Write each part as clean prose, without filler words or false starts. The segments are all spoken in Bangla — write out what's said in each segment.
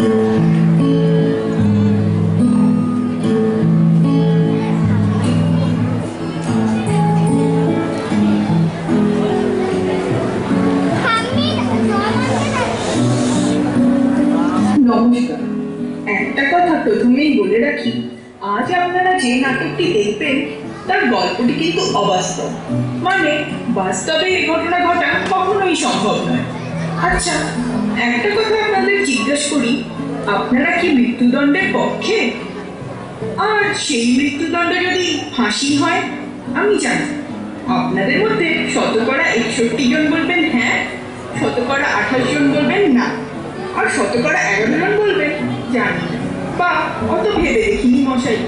নমস্কার। একটা কথা প্রথমেই বলে রাখি, আজ আপনারা যে নাটকটি দেখবেন তার গল্পটি কিন্তু অবাস্তব, মানে বাস্তবে এই ঘটনা ঘটা কখনোই সম্ভব নয়। আচ্ছা, একটা কথা আপনাদের জিজ্ঞেস করি, আপনারা কি মৃত্যুদণ্ডের পক্ষে? আর সেই মৃত্যুদণ্ড যদি ফাঁসি হয়, আমি জানি আপনাদের মধ্যে 61 জন বলবেন হ্যাঁ, 28 জন বলবেন না, আর 11 জন বলবেন জানি না বা অত ভেবে দেখিনি মশাই।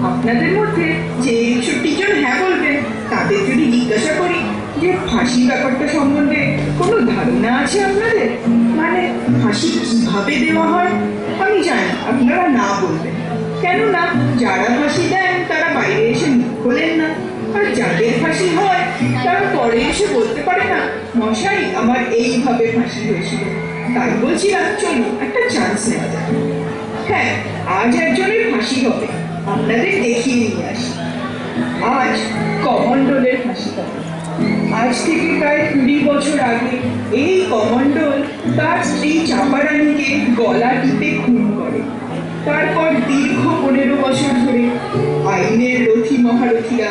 আপনাদের মধ্যে যে 61 জন হ্যাঁ বলবেন তাদের যদি জিজ্ঞাসা করি যে ফাঁসি ব্যাপারটা সম্বন্ধে কোনো ধারণা আছে আপনাদের, মানে ফাঁসি কিভাবে দেওয়া হয়, আমি জানি আপনারা না বলবেন। কেননা যারা ফাঁসি দেন তারা বাইরে এসে মুখ খোলেন না, আর যাদের ফাঁসি হয় তারা পরে এসে বলতে পারে না মশাই আমার এইভাবে ফাঁসি হয়েছিল। তাই বলছিলাম চলুন একটা চান্স নেওয়া যায়। হ্যাঁ, আজ একজনের ফাঁসি হবে, আপনাদের দেখিয়ে নিয়ে আসি। আজ কমণ্ডলের ফাঁসি হবে। আজ থেকে প্রায় 20 বছর আগে এই কমণ্ডল তার স্ত্রী চাপারানীকে গলা টিপে খুন করে। তারপর দীর্ঘ 15 বছর ধরে আইনের রথী মহারথীরা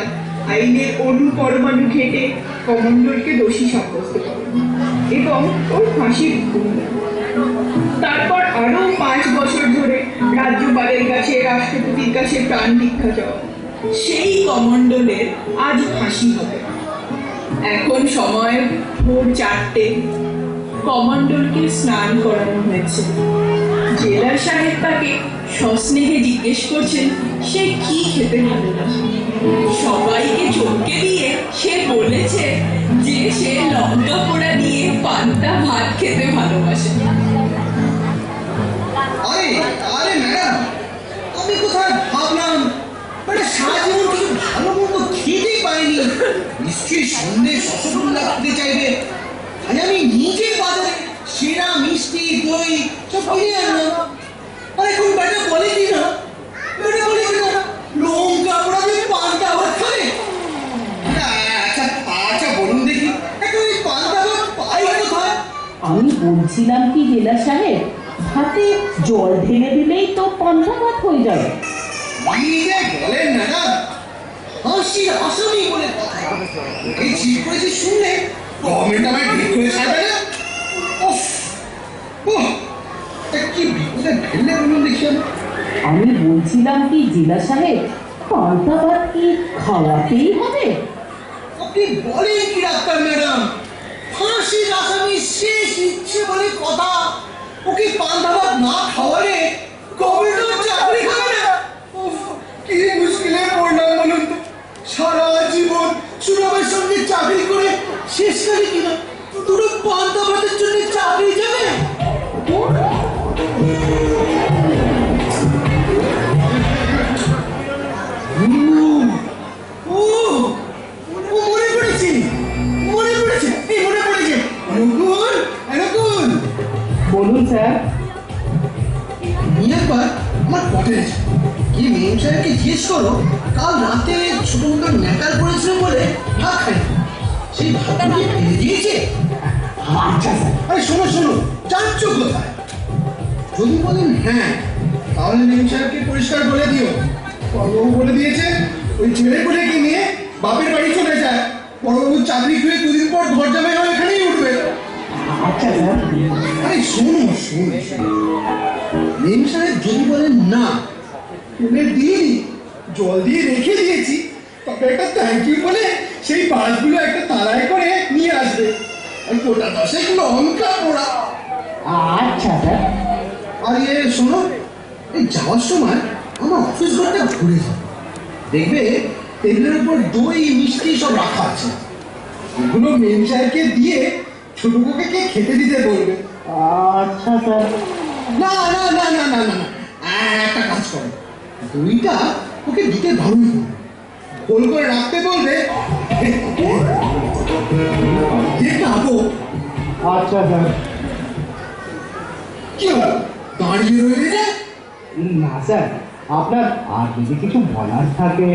আইনের অণু পরমাণু ঘেটে কমণ্ডলকে দোষী সাব্যস্ত করে এবং ওর ফাঁসির হুকুম দেয়। তারপর আরো 5 বছর ধরে রাজ্যপালের কাছে, রাষ্ট্রপতির কাছে প্রাণ ভিক্ষা চাওয়া। সেই কমণ্ডলের আজ ফাঁসি হবে। এখন সময় ভোর 4টে। কমণ্ডলকে স্নান করানো হয়েছে। জেলার সাহেব তাকে সস্নেহে জিজ্ঞেস করছেন সে কি খেতে ভালোবাসে। সবাইকে চমকে দিয়ে সে বলেছে যে সে লঙ্কা পোড়া দিয়ে পান্তা ভাত খেতে ভালোবাসে। আরে আরে ম্যাডাম, আমি কোথায় ভাবলাম মানে সারা জীবন কিছু ভালো মন্দ খেতেই পাইনি, নিশ্চয়ই সন্দেশ রসগোল্লা খেতে চাইবে। তাই আমি নিজে বাজারে সেরা মিষ্টি দই সব কিনে আনলাম। আর এখন বেটা বলে কি না, লঙ্কা পোড়া দিয়ে পান্তা ভাত খাবে। আচ্ছা আচ্ছা বলুন দেখি, একটা ওই পান্তা ভাত পাই কোথায়? আমি বলছিলাম কি জেলা সাহেব, হাতে জল ঢেলে দিলেই তো পান্তা ভাত হয়ে যাবে। বলেন ম্যাডাম, হাসির আসামি বলে কথা। এই ঠিক করেছি শুনলে গভর্নমেন্ট আমায় ঠিক করে ছাড়বে না। কি বিপদে ফেললে বলুন দেখি। আমি বলছিলাম কি জেলা সাহেব, পান্তা ভাত কি খাওয়াতেই হবে? আপনি বলেন কি ডাক্তার ম্যাডাম, ফাঁসির আসামি শেষ ইচ্ছে বলে কথা, ওকে পান্তা ভাত না খাওয়ালে গভর্নমেন্ট চাকরি খাবে না। কি মুশকিলে পড়লাম বলুন তো। সারা জীবন সুরভের সঙ্গে চাকরি করে শেষকালে কিনা দুটো পান্তা ভাতের জন্য চাকরি যাবে। বলুন স্যার। আমার পটের গিয়ে মেম সাহেবকে জিজ্ঞেস করো, কাল রাতে ছোট মোটো ন্যাকাল করেছিল বলে ভাত খাই, সেই ভাতটা কি ফেলে দিয়েছে? আচ্ছা আরে শোনো শোনো, যাচ্ছ কোথায়? যদি বলেন হ্যাঁ, তাহলে মেম সাহেবকে পরিষ্কার বলে দিও, বড়বাবু বলে দিয়েছে ওই ছেলে পুলেকে নিয়ে বাপের বাড়ি চলে যায়। বড়বাবুর চাকরি খুঁয়ে 2 দিন পর ঘর জামাই হয়ে এখানেই উঠবে। আচ্ছা স্যার। আরে শোনো শোনো, মেম সাহেব যদি বলেন না, ফেলে দিই জল দিয়ে রেখে দিয়েছি, তবে একটা থ্যাংক ইউ বলে সেই বাসগুলো একটা তাড়াই করে নিয়ে আসবে। আর গোটা 10 লঙ্কা পোড়া। আচ্ছা স্যার। আর শোনো, এই যাওয়ার সময় আমার অফিস ঘরটা ঘুরে যাবে, দেখবে টেবিলের উপর দই মিষ্টি সব রাখা আছে, এগুলো মেম সাহেবকে দিয়ে ছোট কাকাকে খেতে দিতে বলবে। আচ্ছা স্যার। না না না না না না, একটা কাজ করো, দইটা ওকে দিতে ভালোই করবে, গোল করে রাখতে বলবে। আচ্ছা স্যার। কি হলো, দাঁড়িয়ে রইলে যে? না স্যার, আপনার আর যদি কিছু বলার থাকে।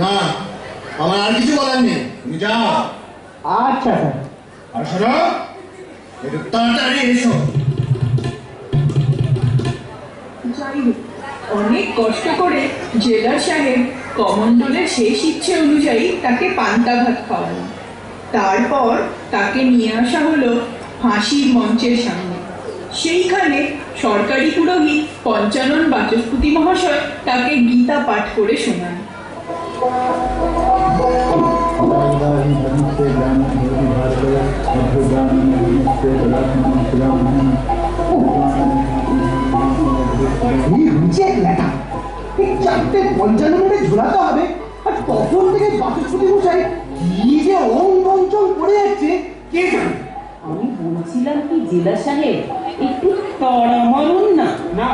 না, আমার আর কিছু বলার নেই, তুমি যাও। আচ্ছা স্যার। আর শোনো, একটু তাড়াতাড়ি এসো। যাই হোক, অনেক কষ্ট করে জেলার সাহেব কমণ্ডলের শেষ ইচ্ছে অনুযায়ী তাকে পান্তা ভাত খাওয়ানো। তারপর তাকে নিয়ে আসা হলো ফাঁসির মঞ্চের সামনে। সেইখানে সরকারি পুরোহিত পঞ্চানন বাচস্পতি মহাশয় তাকে গীতা পাঠ করে শোনান। এই চারটে 55 মিনিটে ঝোলাতে হবে, আর তখন থেকে বাচস্পতি মশাই কি যে অঙ্গঞ্চল করে যাচ্ছে কে জানে। আমি বলছিলাম কি জেলা সাহেব, একটু তড়া মারুন না। না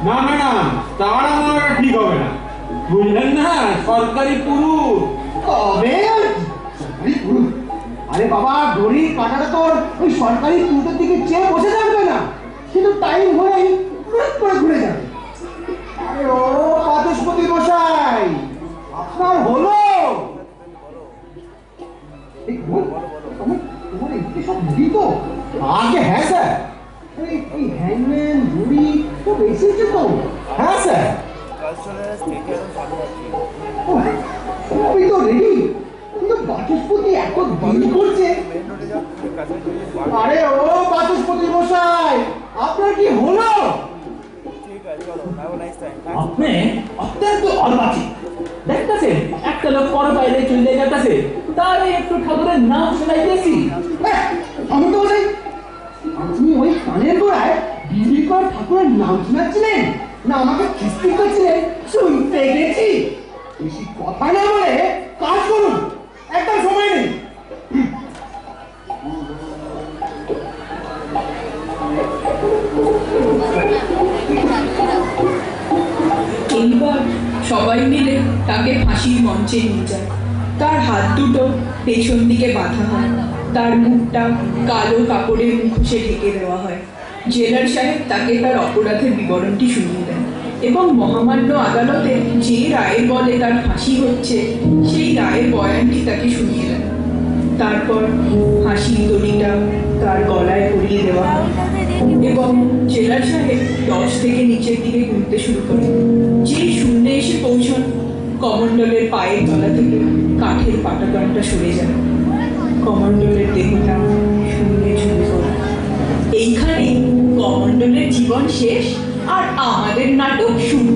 না ম্যাডাম, তারা মারা ঠিক হবে না, বুঝলেন না, সরকারি পুরুষ। তবে আর কি? সরকারি পুরুষ? আরে বাবা, ঘড়ির কাঁটাটা তোর ওই সরকারি পুরুষের দিকে চেয়ে বসে থাকবে না, কিন্তু টাইম হলেই করে ঘুরে যাবে। আরে ও বাচস্পতি মশাই, আপনার হলো? এই তোমার এদিকে সব ঘুরি তো? আগে হ্যাঁ স্যার, এই হ্যাংম্যান ঘুড়ি সব এসেছে তো। হ্যাঁ স্যার, সবই তো রেডি, কিন্তু বাচস্পতি এত দেরি করছে। আরে ও বাচস্পতি মশাই, আপনার কি হলো? আপনি অত্যন্ত অর্বাচী দেখতেছেন, একটা লোক পর বাইরে চলে যেতেছে, তার একটু ঠাকুরের নাম শোনাইতেছি। হ্যাঁ, আমি তো বলি আপনি ওই কানের গোড়ায় বিড়ি করা ঠাকুরের নাম শোনাচ্ছিলেন না আমাকে খিস্তি করছিলেন শুনতে গেছি। বেশি কথা না বলে কাজ করুন, একদম সময় নেই। এইবার সবাই মিলে তাকে ফাঁসির মঞ্চে নিয়ে যায়। তার হাত দুটো পেছন দিকে বাঁধা হয়, তার মুখটা কালো কাপড়ের মুখোশে ঢেকে দেওয়া হয়। জেলার সাহেব তাকে তার অপরাধের বিবরণটি শুনিয়ে দেন এবং মহামান্য আদালতে যে রায়ের বলে তার ফাঁসি হচ্ছে সেই রায়ের বয়ানটি তাকে শুনিয়ে দেন। তারপর ফাঁসির দড়িটা তার গলায় পরিয়ে দেওয়া হয় এবং জেলার সাহেব 10 থেকে নিচের দিকে গুনতে শুরু করেন। যেই শূন্যে এসে পৌঁছন, কমণ্ডলের পায়ের তলা থেকে কাঠের পাটাতনটা সরে যায়। কমণ্ডলের দেহটা শূন্যে ঝুলে পড়ে। এইখানে কমণ্ডলের জীবন শেষ আর আমাদের নাটক শুরু।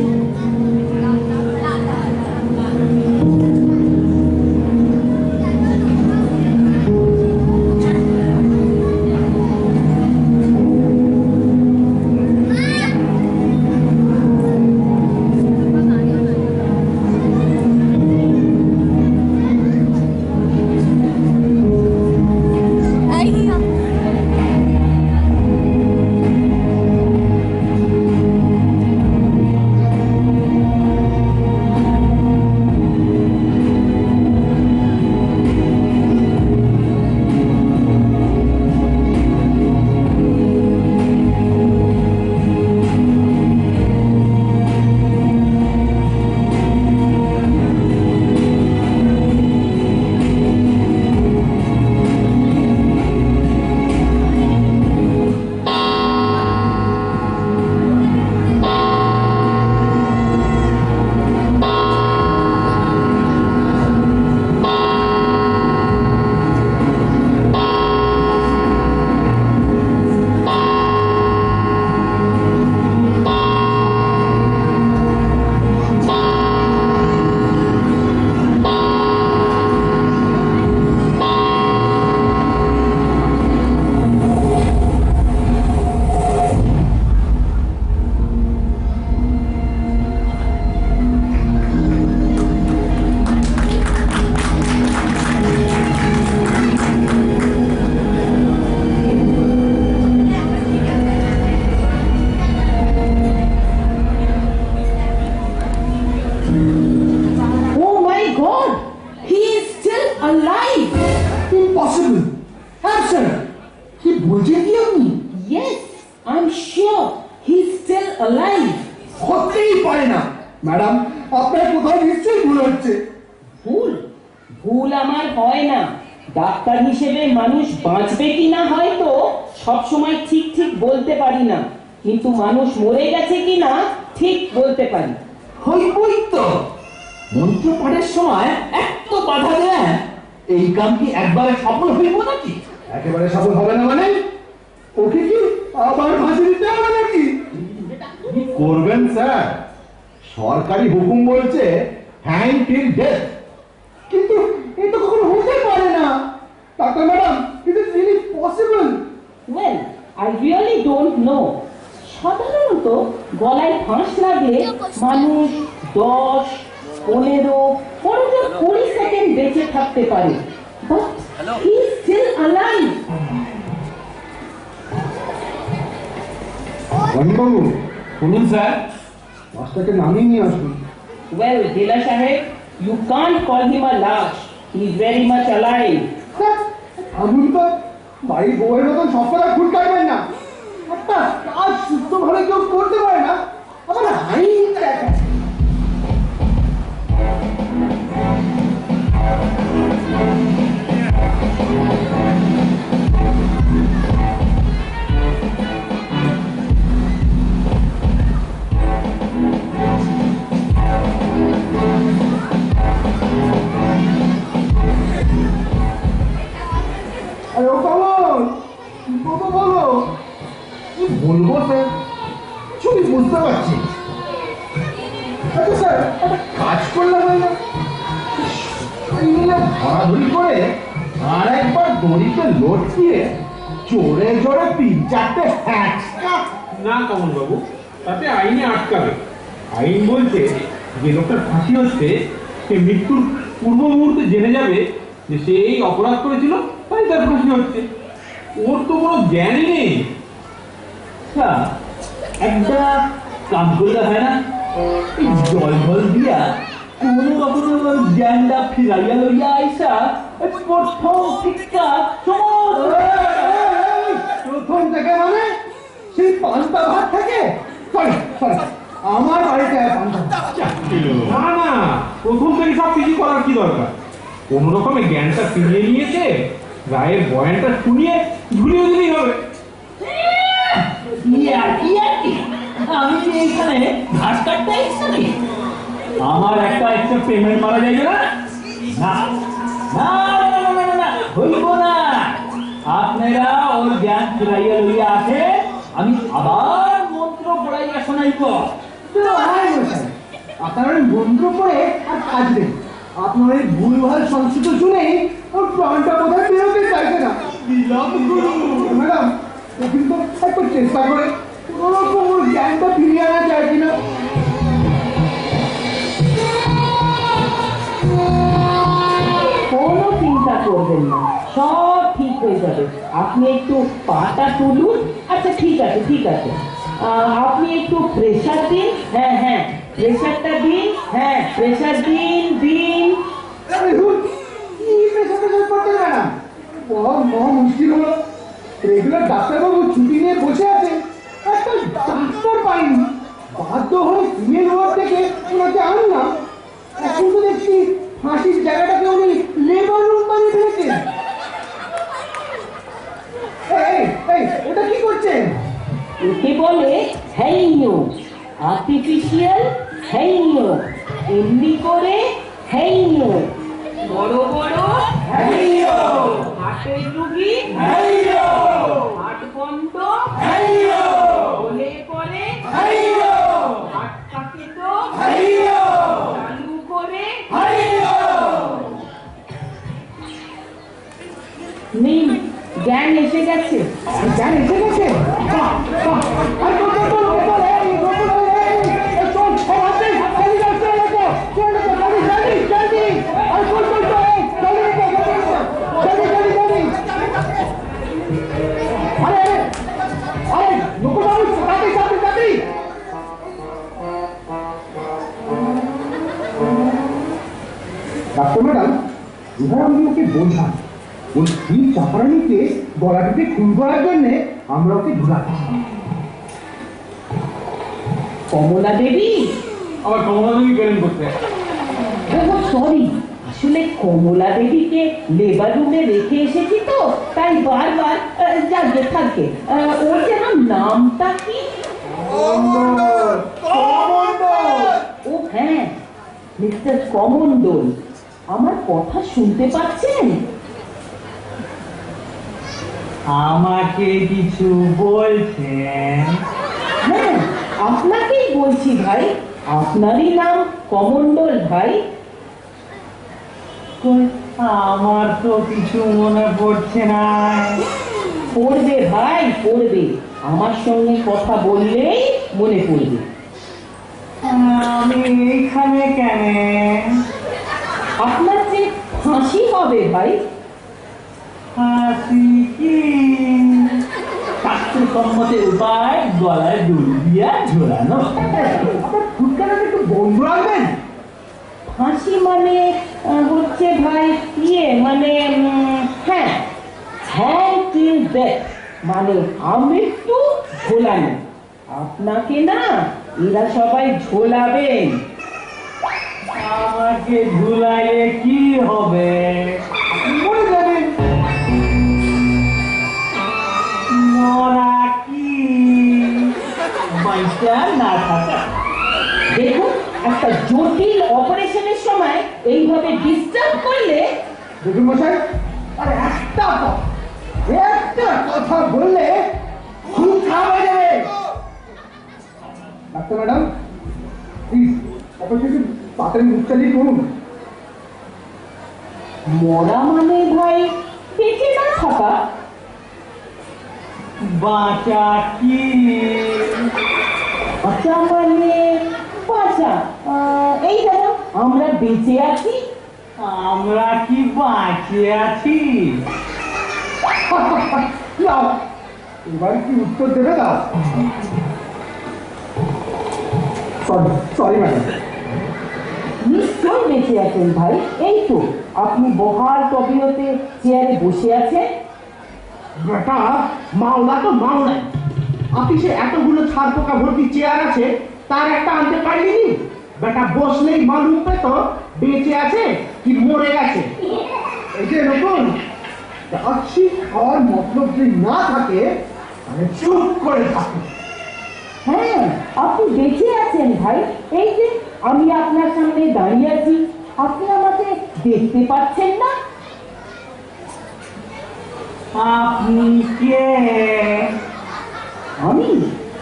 Impossible! Hab sir, কি বলছেন কি আপনি? Yes, I'm sure he's still alive. হতেই পারে না ম্যাডাম, আপনার কোথাও নিশ্চয়ই ভুল হচ্ছে। ভুল ভুল আমার হয় না। ডাক্তার হিসেবে মানুষ বাঁচবে কিনা হয়তো সবসময় ঠিক ঠিক বলতে পারি না, কিন্তু মানুষ মরে গেছে কিনা ঠিক বলতে পারি। হইবই তো, মন্ত্র পাঠের সময় এত বাধা দেয়, এই কাম কি একবারে সফল হইব নাকি? একেবারে সফল হবে না মানে? ওকে কি আবার ফাঁসি দিতে হবে নাকি? কি করবেন স্যার? সরকারি হুকুম বলছে হ্যাং টিল ডেথ। কিন্তু এটা কখনো হতে পারে না। Doctor madam, it is really possible. Well, I really don't know. সাধারণত গলায় ফাঁস লাগলে মানুষ 10, 15, বড় জোর 20 সেকেন্ড বেঁচে থাকতে পারে। But he is still alive. রণবাবু, শুনুন স্যার, মাস্টারকে নামিয়ে নিয়ে আসুন। Well, Dila Saheb, you can't call him a lash. He's very much alive. আমি তো বাড়ির বউয়ের মতন সব কথা খুঁট কাটবেন না। একটা কাজ সুস্থভাবে কেউ করতে পারে না, আমার আইন দেখা। আরে ও কমল, বাবা বলো। কি বলবো স্যার, কিছুই বুঝতে পারছি না। আচ্ছা স্যার, একটা কাজ করলাম না, ধরাধরি করে আর একবার দড়িতে লটকিয়ে জোরে জোরে 3-4টে হ্যাঁচকা। না কমল বাবু, তাতে আইনে আটকাবে। আইন বলছে যে লোকটার ফাঁসি হচ্ছে সে মৃত্যুর পূর্ব মুহূর্তে জেনে যাবে যে সে এই অপরাধ করেছিল, তাই তার ফাঁসি হচ্ছে। ওর তো কোনো জ্ঞানই নেই। আচ্ছা, একটা কাম করলে হয় না? এই জল জল দিয়া কোন রকমের জ্ঞানটা ফিরাইয়া লইয়া আইসা প্রথম শিক্ষা প্রথম থেকে মানে সেই পান্তা ভাত থেকে? সরি সরি, আমার বাড়িতে পান্তা ভাত। না না, প্রথম থেকে সব কিছু করার কি দরকার? কোন রকমে জ্ঞানটা ফিরিয়ে নিয়েছে, রায়ের বয়ানটা শুনিয়ে ঝুলিয়ে দিলেই হবে। আমি কি এইখানে ঘাস কাটতে আইসি নাকি? আমার একটা একটা পেমেন্ট মারা যায় না? না না না না না না, হইব না। আপনারা ওর জ্ঞান ফিরাইয়া লইয়া আসে, আমি আবার মন্ত্র পড়াইয়া শোনাইব। আপনার ওই মন্ত্র পড়ে আর কাজ নেই। আপনার ওই ভুলভাল সংস্কৃত শুনেই ওর প্রাণটা বোধহয় বেরোতে চাইছে না। ম্যাডাম, ও কিন্তু একটু চেষ্টা করে কোনোরকম ওর জ্ঞানটা ফিরিয়ে আনা যায় কিনা। কোনো চিন্তা করবেন না, সব ঠিক হয়ে যাবে। আপনি একটু পাটা তুলুন। আচ্ছা ঠিক আছে ঠিক আছে, আপনি একটু প্রেশার দিন। হ্যাঁ হ্যাঁ, প্রেশারটা দিন। হ্যাঁ, প্রেশার দিন দিন। কি পেশাতে করতে ম্যাডাম? মহা মুশকিল হলো। রেগুলার ডাক্তারবাবু ছুটি নিয়ে বসে আছে, একটা ডাক্তার পাইনি। বাধ্য হয়ে ফিমেল ওয়ার্ড থেকে ওনাকে আনলাম। এখন তো দেখছি ফাঁসির জায়গাটাকে উনি লেবার রুম বানিয়ে ফেলেছেন। এই এই, ওটা কি করছেন? একে বলে হেইনিও, আর্টিফিশিয়াল হেইনিও। এমনি করে হেইনিও, বড় বড় হেইনিও, হাটের রুগী হেইনিও, হাট বন্ধ হেইনিও, বলে পরে হেইনিও, হাট কাটিত হেইনিও, চালু করে হেইনিও। নিন, জ্ঞান এসে গেছে। জ্ঞান এসে গেছে? বাহ, বাহ। আর গোপাল, গোপাল, এই গোপাল, এই, চল, চল, হাতে, জলদি যাও, চল, চল, চল, জলদি, জলদি, জলদি। আর চল, চল, চল, এই, জলদি, জলদি, জলদি, জলদি, জলদি। আরে, আরে, গোপাল বাবু, তাড়াতাড়ি, তাড়াতাড়ি, তাড়াতাড়ি। ডাক্তার ম্যাডাম, এবার আমি ওকে বোঝান, ওই স্ত্রী চাপারানিকে গলাটিতে খুন করার জন্য আমরা ওকে ঢুকাচ্ছি। কমলা দেবী? আবার কমলা দেবী পেলেন করতে। ও সরি, আসলে কমলা দেবীকে লেবার রুমে রেখে এসেছি তো, তাই বারবার যাকে থাকে। ওর যেন নামটা কি? ও হ্যাঁ, মিস্টার কমণ্ডল। আমার কথা শুনতে পাচ্ছেন? আমাকে কিছু বলছেন? হ্যাঁ, আপনাকেই বলছি ভাই। আপনারই নাম কমণ্ডল ভাই। কই, আমার তো কিছু মনে পড়ছে না। পড়বে ভাই, পড়বে। আমার সঙ্গে কথা বললেই মনে পড়বে। আমি এইখানে কেন? আপনার যে ফাঁসি হবে ভাই। হাসি কি? শাস্ত্রসম্মতের উপায় গলায় দড়ি দিয়া ঝোলানো। আপনার ফুটকাটাকে একটু বন্ধ রাখবেন। ফাঁসি মানে হচ্ছে ভাই মানে হ্যাঁ, হ্যাঁ till death, মানে আমৃত্যু ঝোলানো। আপনাকে না এরা সবাই ঝোলাবেন। আমাকে ঝুলাইলে কি হবে? মরে যাবেন। মরা কি বাইটা না থাকা? দেখুন, একটা জটিল অপারেশনের সময় এইভাবে ডিস্টার্ব করলে। দেখুন মশাই, আরে একটা কথা বললে খুব খারাপ হয়ে যাবে। ডাক্তার ম্যাডাম, প্লিজ অপারেশন তাড়াতাড়ি মুখচালি করুন। মরা মানে ভাই বেঁচে না থাকা। বাঁচা কি? বাঁচা মানে বাঁচা, এই যেন আমরা বেঁচে আছি। আমরা কি বাঁচে আছি? দাও, এবার কি উত্তর দেবে? দাও। Sorry madam. নিশ্চয় বেঁচে আছেন ভাই। এই তো আপনি বহাল তবিয়তে চেয়ারে বসে আছেন। বেটা মাওলা তো মাওলাই, অফিসে এতগুলো ছাড় পোকা ভর্তি চেয়ার আছে, তার একটা আনতে পারলি? বেটা বসলেই মালুম পেত বেঁচে আছে কি মরে গেছে। এই যে নতুন যাচ্ছি খাওয়ার মতলব যদি না থাকে তাহলে চুপ করে থাকে। হ্যাঁ, আপনি বেঁচে আছেন ভাই। এই যে আমি আপনার সামনে দাঁড়িয়ে আছি, আপনি আমাকে দেখতে পাচ্ছেন না? আপনি কে?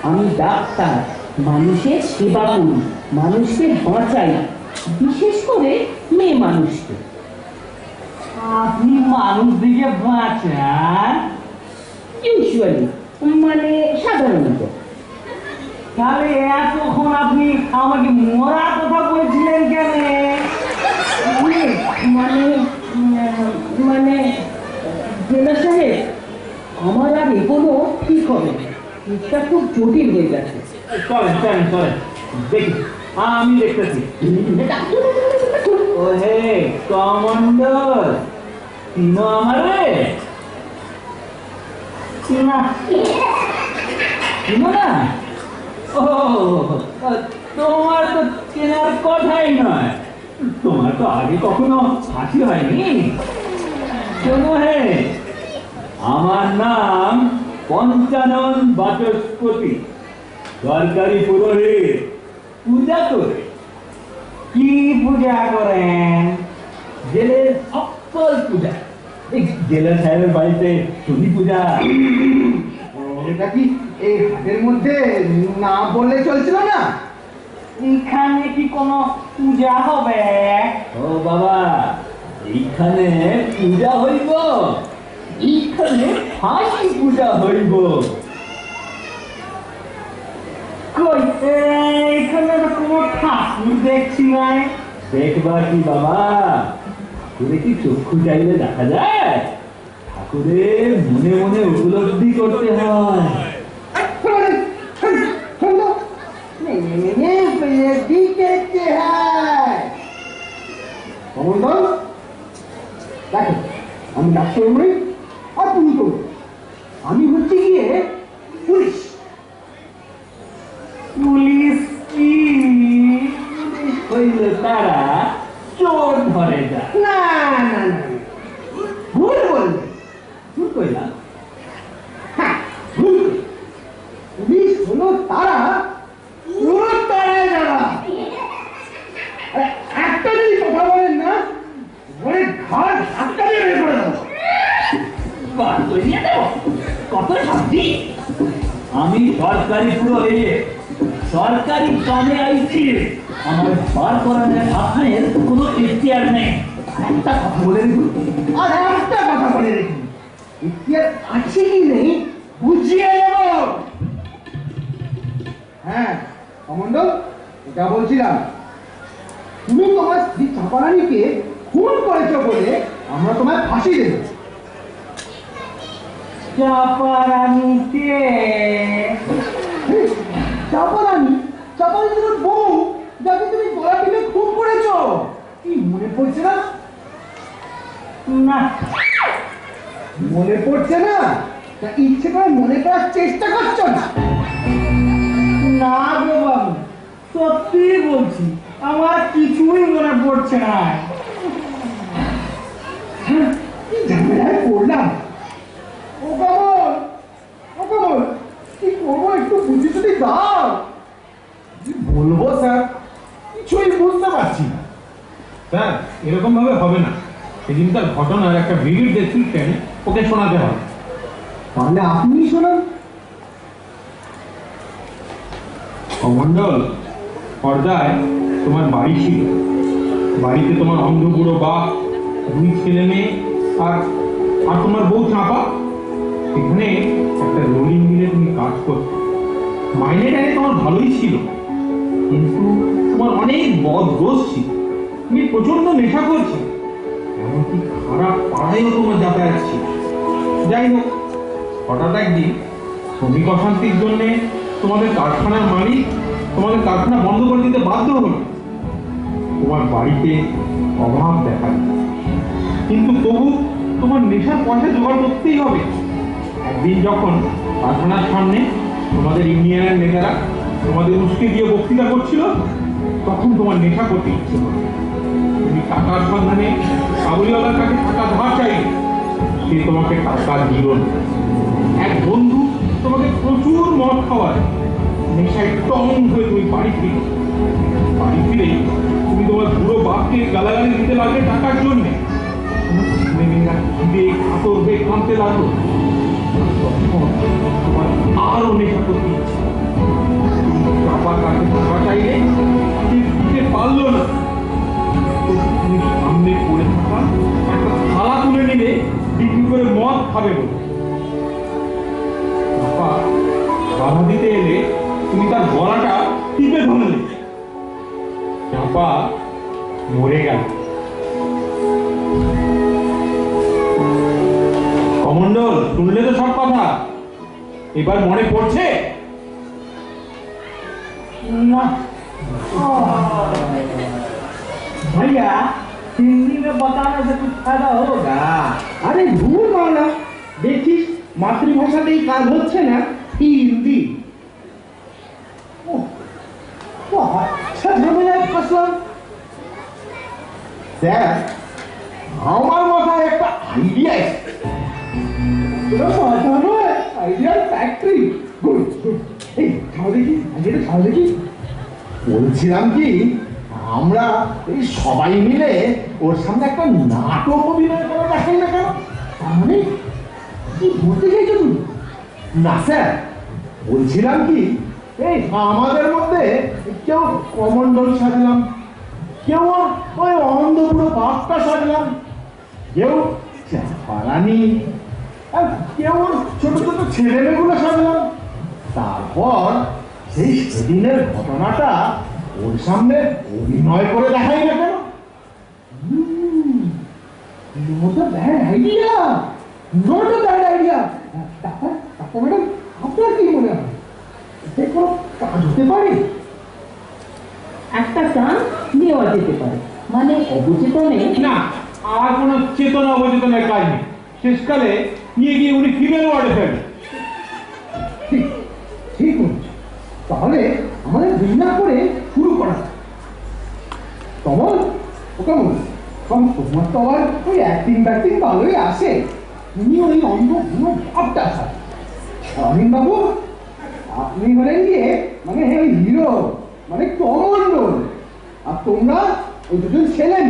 আমি ডাক্তার। মানুষের সেবা করি, মানুষকে বাঁচাই, বিশেষ করে মেয়ে মানুষকে। আপনি মানুষ দিকে বাঁচান? ইউজুয়ালি, মানে সাধারণত। তাহলে এতক্ষণ আপনি আমাকে মরার কথা বলছিলেন কেন? মানে মানে জেলা সাহেব, আমার আর এগোনো ঠিক হবে না। এটা খুব জটিল হয়ে গেছে। চলেন চলেন চলেন, দেখি আমি দেখতেছি। ও হে কমণ্ডল, চিনো আমারে? চিনা চিনো না? ও তোমার তো চেনার কথাই নয়। তোমার তো আগে কখনো হাসি হয়নি। শোনো হে, আমার নাম পঞ্চানন বাচস্পতি, সরকারি পুরোহিত। পূজা করে। কি পূজা করেন? জেলের সকল পূজা। এই জেলার সাহেবের বাড়িতে শনি পূজা। এটা কি এই হাটের মধ্যে না বললে চলছিল না? এইখানে কি কোনো পূজা হবে? ও বাবা, এইখানে পূজা হইব, এইখানে ফাঁসি পূজা হইব। কই, এইখানে তো কোনো ঠাকুর দেখছি না। দেখবার কি বাবা, ঠাকুরে কি চক্ষু চাইলে দেখা যায়? ঠাকুরের মনে মনে উপলব্ধি করতে হয়। কমণ্ডল, দেখো আমি ডাক্তার নই আর তুমি তো, আমি হচ্ছে গিয়ে পুলিশ। পুলিশ হইলে তারা চোর ধরে যায়। না না না না। ভুল বললে। ভুল কইলাম? হ্যাঁ, ভুল করলে। পুলিশ হলো তারা, চোর তাড়ায় যারা। আরে, একটা যদি কথা বলেন না, ওরে ঘাট ধাক্কা দিয়ে বের করে দেবো। বার করিয়ে দেব? কত শাস্তি? আমি সরকারি পুরো সরকারি কামে আইছি, আমার বার করানোর আপনার কোনো ইতিহাস নেই। একটা কথা বলে দেখুন, আর একটা কথা বলে দেখুন, ইতিহাস আছে কি নেই বুঝিয়ে নেব। হ্যাঁ কমন্ডল, এটা বলছিলাম, তুমি তোমার স্ত্রী চাপারানিকে খুন করেছো বলে আমরা তোমায় ফাঁসি দেব। চাপারানিকে? চাপারানি? চাপারানি তোমার বউ, যাকে তুমি গলা টিপে খুন করেছো। কি মনে পড়ছে না? না, মনে পড়ছে না? তা ইচ্ছে করে মনে করার চেষ্টা করছো না? না গো বাবু, সত্যি বলছি, আমার কিছুই মনে পড়ছে না। হ্যাঁ, কি ঝামেলায় পড়লাম। ও কমল, ও কমল, কি করবো একটু বুঝি যদি দাও। কি বলবো স্যার, কিছুই বুঝতে পারছি না। স্যার এরকম ভাবে হবে না, সেদিনকার ঘটনার একটা ভিডিও ডেসক্রিপশন ওকে শোনাতে হবে। তাহলে আপনি শোনান। কমন্ডল, পর্দায় তোমার বাড়ি ছিল, বাড়িতে তোমার অন্ধ বুড়ো বাপ, 2 ছেলে মেয়ে আর আর তোমার বউ চাপা। সেখানে একটা রোলিং মিলে তুমি কাজ করতে, মাইনেটাকে তোমার ভালোই ছিল, কিন্তু তোমার অনেক বদদোষ ছিল, তুমি প্রচন্ড নেশা করছো, এমনকি খারাপ পাড়ায়ও তোমার যাতায়াত ছিল। যাই হোক, হঠাৎ একদিন শ্রমিক অশান্তির জন্যে তোমাদের কারখানার মালিক তোমাদের কারখানা বন্ধ করে দিতে বাধ্য হলো। তোমার বাড়িতে অভাব দেখা দিল, কিন্তু তবু তোমার নেশার পয়সা জোগাড় করতেই হবে। একদিন যখন কারখানার সামনে তোমাদের ইউনিয়নের নেতারা তোমাদের উস্কে দিয়ে বক্তৃতা করছিল, তখন তোমার নেশা করতে ইচ্ছে হলো। তুমি টাকার সন্ধানে কাবুলিওয়ালার কাছে টাকা ধার চাইলে, সে তোমাকে টাকা দিল না। এক বন্ধু তোমাকে প্রচুর মদ খাওয়ায়, নেশায় টং হয়ে তুমি বাড়ি ফিরে তুমি তোমার বুড়ো বাপকে গালাগালি দিতে লাগলে টাকার জন্য। মেয়েরা খিদে কাতর হয়ে কাঁদতে লাগলো, তখন তোমার আরো নেশা করতে ইচ্ছে। বাবার কাছে টাকা চাইলে সে দিতে পারলো না, তো তুমি সামনে পড়ে থাকা একটা থালা তুলে নিলে বিক্রি করে মদ খাবে বলে। বাবা বাধা দিতে এলে তুমি তার গলাটা টিপে ধরলে, চাপা মরে গেল। কমন্ডল, শুনলে তো সব কথা, এবার মনে পড়ছে? না भैया, हिंदी में बताने से कुछ फायदा होगा? আরে ভুল বাংলা, দেখছিস মাতৃভাষাতেই কাজ হচ্ছে না, হিন্দি। ও আচ্ছা, ঝামেলায় ফাঁসলাম। স্যার, আমার মাথায় একটা আইডিয়া এসেছে। আইডিয়ার ফ্যাক্টরি। Good good. এই ছাও দেখি, আইডিয়াটা ছাও দেখি। বলছিলাম কি, আমরা এই সবাই মিলে ওর সামনে একটা নাটক অভিনয় করে দেখাই না কেন? তার মানে কি বলতে চাইছো তুমি? না স্যার, বলছিলাম কি, এই আমাদের মধ্যে কেউ কমন্ডল সাজলাম, কেউ ওই অন্ধ পুরো বাপটা সাজলাম, কেউ চাপারানি, আর কেউ ছোট ছোট ছেলে মেয়েগুলো সাজলাম। তারপর সেই সেদিনের ঘটনাটা ওর সামনে অভিনয় করে দেখাই না কেন? Not a bad idea. Not a bad idea. Doctor, doctor madam, আপনার কি মনে হয়? এতে কোনো কাজ হতে পারে? একটা চান্স নেওয়া যেতে পারে, মানে অবচেতনে। না, আর কোনো চেতনা অবচেতনের কাজ নেই। শেষকালে নিয়ে গিয়ে উনি ফিমেল ওয়ার্ডে ফেলেন। ঠিক, ঠিক বলছো। তাহলে আমাদের দেরি না করে শুরু করা যাক। কমল, ও কমল, তোমার তো আবার ওই অ্যাক্টিং ব্যাক্টিং ভালোই আসে। তুমি ওই অন্ধ কোনো ভাবটা স্যার অরবিন বাবু, আপনি হলেন গিয়ে মানে ওই হিরো, মানে কমন্ডল, আর তোমরা ওই দুজন ছেলেন।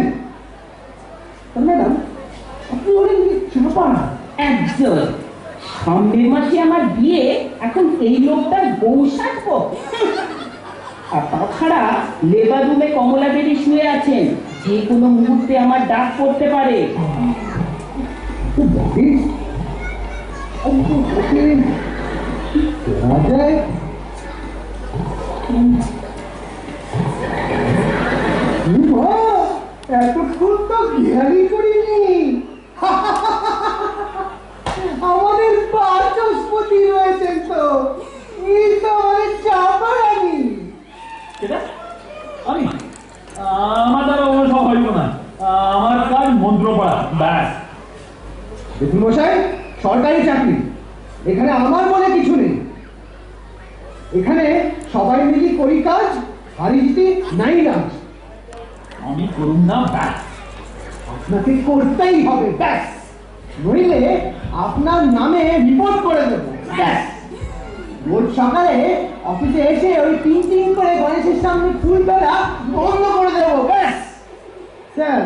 ম্যাডাম, আপনি হলেন কি চাপা? একজন সামনের মাসে আমার বিয়ে, এখন এই লোকটার বউ সাজবো? আর তাছাড়া লেবার রুমে কমলা দেবী শুয়ে আছেন, যে কোনো মুহূর্তে আমার ডাক পড়তে পারে। তো বলিস যায় এতক্ষণ তো খেয়ালই করিনি। আমাদের বাচস্পতি রয়েছেন তো, এই তো আমাদের চাপা রানী। সেটা আমি আমার দ্বারা অন্য সব হইব না। আমার কাজ মন্ত্র পড়া, ব্যাস। দেখুন মশাই, সরকারি চাকরি, এখানে আমার বলে কিছু নেই। এখানে সবাই মিলে করি কাজ, হারি জিতি নাই রাজ। আমি করুন না, ব্যাস। আপনাকে করতেই হবে, ব্যাস। নইলে আপনার নামে রিপোর্ট করে দেবো, ব্যাস। রোজ সকালে অফিসে এসে ওই তিন করে গণেশের সামনে ফুল তোলা বন্ধ করে দেবো, ব্যাস। স্যার,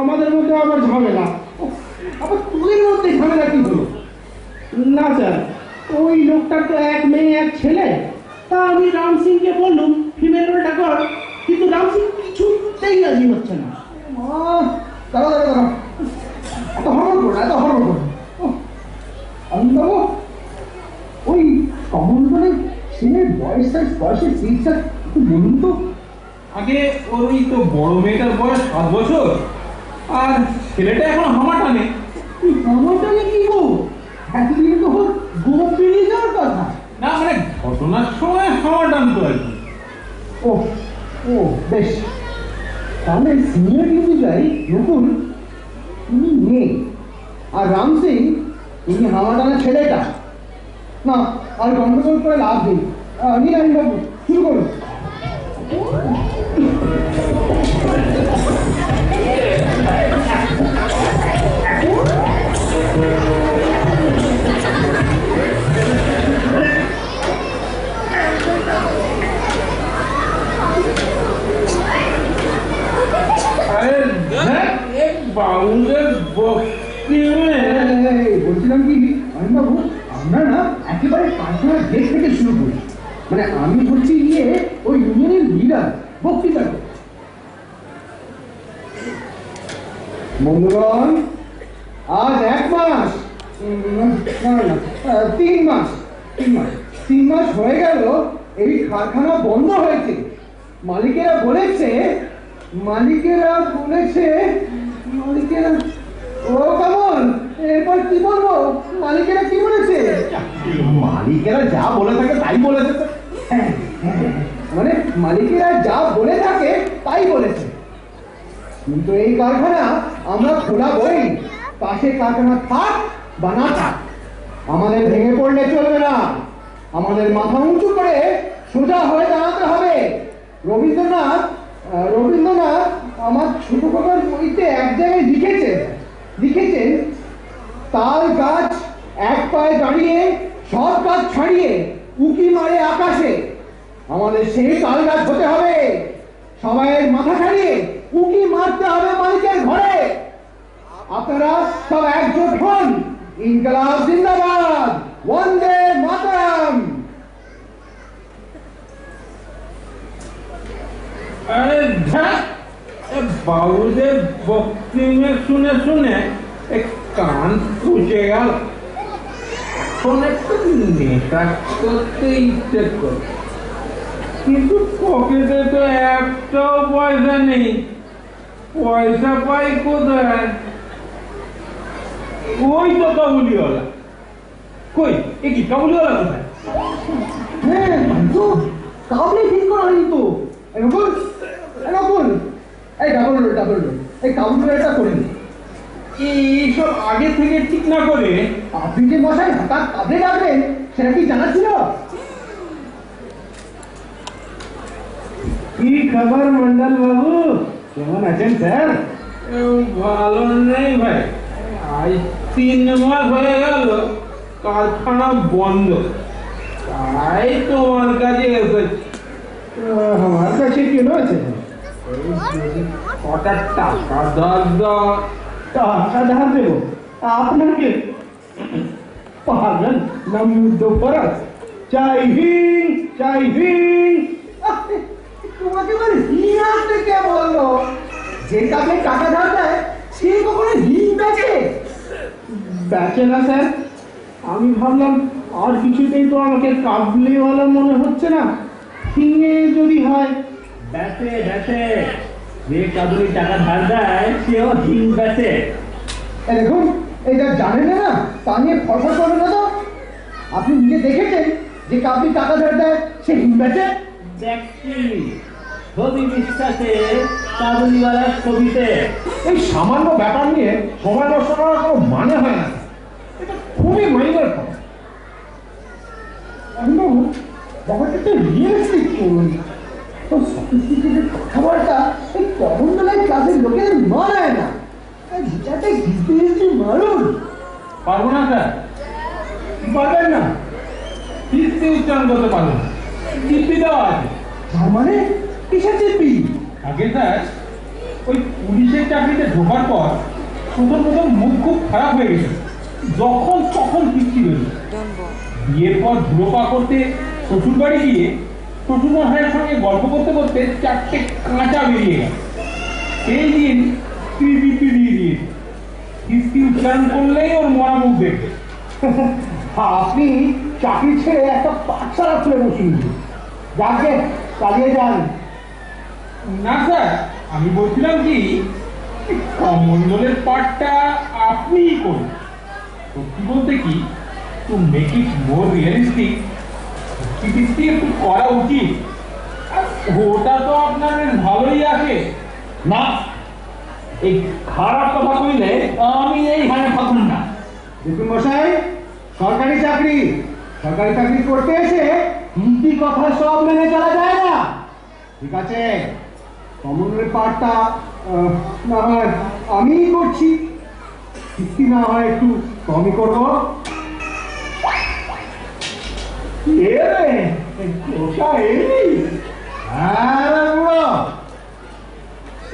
আমাদের মধ্যে আবার ঝামেলা। আবার তুই মধ্যে ঝামেলা কি হলো? না স্যার, ওই লোকটার তো এক মেয়ে এক ছেলে। তা আমি রাম সিংকে বললুম ফিমেল রোলটা কর, কিন্তু রাম সিং কিছুতেই রাজি হচ্ছে না। দাঁড়া দাঁড়া দাঁড়া, এত হরণ করো, এত হরণ করো। অন্ধবাবু, ওই কমন্ডলের ছেলের বয়সের চিকিৎসা একটু বলুন তো। আগে ওর ওই তো বড় মেয়েটার বয়স 7 বছর, আর ছেলেটা এখন হামা টানে। আমারটা কি গো, এতদিন তো গোপ বেরিয়ে যাওয়ার কথা। না মানে ঘটনার সময় হামা টানতো আর কি। ও ও বেশ, তাহলে সিনিয়র ডিউটি যাই নতুন, তুমি মেয়ে, আর রাম সিং তুমি হামাটানা ছেলেটা। না আর গন্ডগোল করে লাভ নেই। নীলাইন বাবু, শুরু করুন। আরে দেখ বাউলের বক্তি বলছিলাম কি বাবু, আমরা না একেবারে কারখানার গেট থেকে শুরু করি। মানে আমি বলছি গিয়ে ওই ইউনিয়নের লিডার বক্তৃতা করে। বন্ধুগণ, আজ 1 মাস না না 3 মাস 3 মাস হয়ে গেল এই কারখানা বন্ধ হয়েছে। মালিকেরা বলেছে ও কেমন, এরপর কি বলবো? মালিকেরা কি বলেছে? মালিকেরা যা বলে থাকে তাই বলেছে। মানে মালিকেরা যা বলে থাকে তাই বলেছে। কিন্তু এই কারখানা আমরা খোলাবই, পাশে কারখানা থাক বা না থাক। আমাদের ভেঙে পড়লে চলবে না, আমাদের মাথা উঁচু করে সোজা হয়ে দাঁড়াতে হবে। রবীন্দ্রনাথ আমার ছোট খোকার বইতে এক জায়গায় লিখেছেন তাল গাছ এক পায়ে দাঁড়িয়ে সব গাছ ছাড়িয়ে উকি মারে আকাশে। আমাদের সেই তাল গাছ হতে হবে, সবাই মাথা ছাড়িয়ে উকি মারতে হবে মালিকের ঘরে। আপনারা সব একজোট হন। ইনকলাব জিন্দাবাদ, বন্দে মাতরম। আরে দেখ বাউলের বক্তি শুনে কান ফুটে গেল। এখন একটু নেশা করতে ইচ্ছে করে, কিন্তু পকেটে তো একটাও পয়সা নেই। পয়সা পাই কোথায়? ওই তো কাবুলিওয়ালা। কই এ কি কাবুলিওয়ালা কোথায়? হ্যাঁ তো কাবলে ঠিক করা হয়নি তো। এই কাবুলটা করে নি। এইসব আগে থেকে ঠিক না করে আপনি যে মশাই হঠাৎ কাবলে ডাকবেন সেটা কি জানা ছিল? কি খবর মন্ডল বাবু, কেমন আছেন স্যার? ভালো নেই ভাই, আজ 3 মাস হয়ে গেল কারখানা বন্ধ, তাই তোমার কাছে এসেছি। আমার কাছে কেন আছে? কটা টাকা দরকার। টাকা ধার দেবো আপনাকে? পাগল না মুদ্দ পরাস? চাই হিং চাই হিং। তোমাকে মানে হিং আসতে কে বললো? যে কাছে টাকা ধার দেয় সে কখনো হিং বেচে? বেচে না স্যার। আমি ভাবলাম আর কিছুতেই তো আমাকে কাবলিওয়ালা মনে হচ্ছে না, হিঙে যদি হয়। বেচে বেচে, যে কাবুলি টাকা ধার দেয় সেও হিং বেচে। দেখুন, এটা জানেন না তা নিয়ে ফসল করবে না তো। আপনি নিজে দেখেছেন যে কাবলি টাকা ধার দেয় সে হিং বেচে? দেখছি ছবি বিশ্বাসে কাবুলিওয়ালার ছবিতে। এই সামান্য ব্যাপার নিয়ে সময় নষ্ট করার কোনো মানে হয় না, এটা খুবই মাইনার কথা। ব্যাপারটা একটু রিয়েলিস্টিক করুন। তো সফিস্টিকেটেড কথাবার্তা এই কমন বেলায় ক্লাসের লোকেদের মানায় না। বিচারটা ঘিরতে ঘিরতে মারুন। পারবো না স্যার, পারবেন না? কিস্তি উচ্চারণ করতে পারবো না, চিপি দেওয়া আছে। তার মানে কিসের চিপি? আগে স্যার ওই পুলিশের চাকরিতে ঢোকার পর প্রথম মুখ খুব খারাপ হয়ে গেছে, যখন তখন কিস্তি বেরোল। বিয়ের পর ধুলোপা করতে শ্বশুর বাড়ি গিয়ে শ্বশুরমশাইয়ের সঙ্গে গল্প করতে করতে 4টে কাঁচা বেরিয়ে গেল। সেই দিন পিপিপি দিয়ে দিয়েছে, কিস্তি উচ্চারণ করলেই ওর মরা মুখ দেখবে। আপনি চাকরি ছেড়ে একটা পাঠশালা খুলে বসুন। যাকে চালিয়ে যান। না স্যার, আমি বলছিলাম কি কমণ্ডলের পাঠটা আপনিই করুন। সত্যি বলতে কি, to make it more realistic, কিস্তি একটু করা উচিত। আর ওটা তো আপনার বেশ ভালোই আছে। না, এই খারাপ কথা কইলে আমি এইখানে থাকুন না। দেখুন মশাই, সরকারি চাকরি করতে এসে হিন্দি কথা সব মেনে চলা যায় না। ঠিক আছে, কমনের পাঠটা না হয় আমিই করছি, কিস্তি না হয় একটু কমই করবো।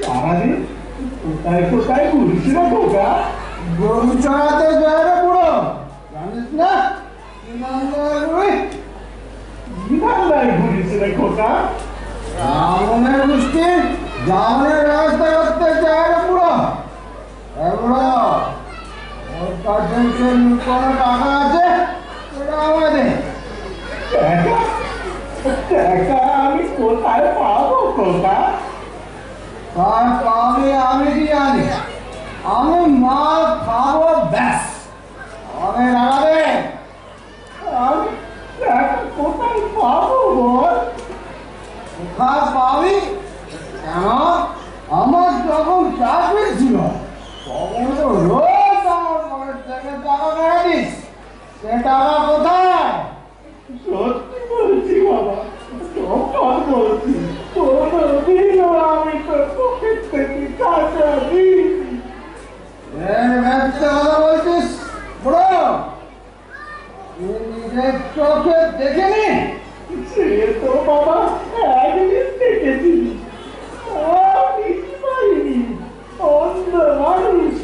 সারাদিন কোথায় কোথায় ঘুরছি না ঢোকা? গরু চড়াতে যায় না বুড়ো, জানিস না? ঘুরেছে রে খোকা। রামনের গোষ্ঠী জামনের ব্যবস্থা করতে চায় না বুড়ো। বুড়ো, ওর কাছে কোনো টাকা আছে, ওটা আমাদের। টাকা আমি কোথায় পাবো খোকা? আমি কি জানি, আমি মাল খাবো ব্যাস, আমাকে লাগাবে। আমি কোথায় পাবো বল? কোথায় পাবি কেন? আমার যখন চাকরি ছিল তখন তো রোজ আমার পকেট থেকে টাকা কেটে দিস। সে টাকা কোথায়? সত্যি বলছি বাবা, সব বলছি, কোনদিনও আমি তোর পকেট থেকে টাকা দিই। কথা বলছিস বড়, নিজের চোখে দেখেনি? সে তো বাবা একদিন দেখেছি, পাইনি। অন্য মানুষ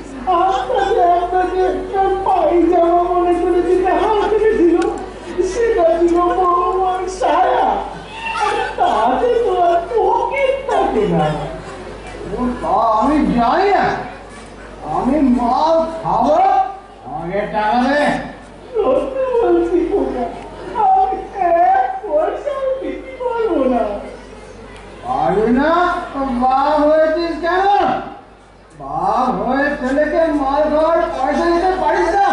আপনাকে পায়জামা মনে করে যেটা হাত রেখেছিল সেটা ছিল বড় সায়া, তাতে তো আর পকেট থাকে না। আমি জানি না, আমি মাল খাবো, আমাকে টাকা দে। সত্যি বলছি খোকা, আমি 1 পয়সাও দিতে পারবো না। পারবি না? বাপ হয়েছিস কেন? বাপ হয়ে ছেলেকে মাল খাওয়ার পয়সা দিতে পারিস না?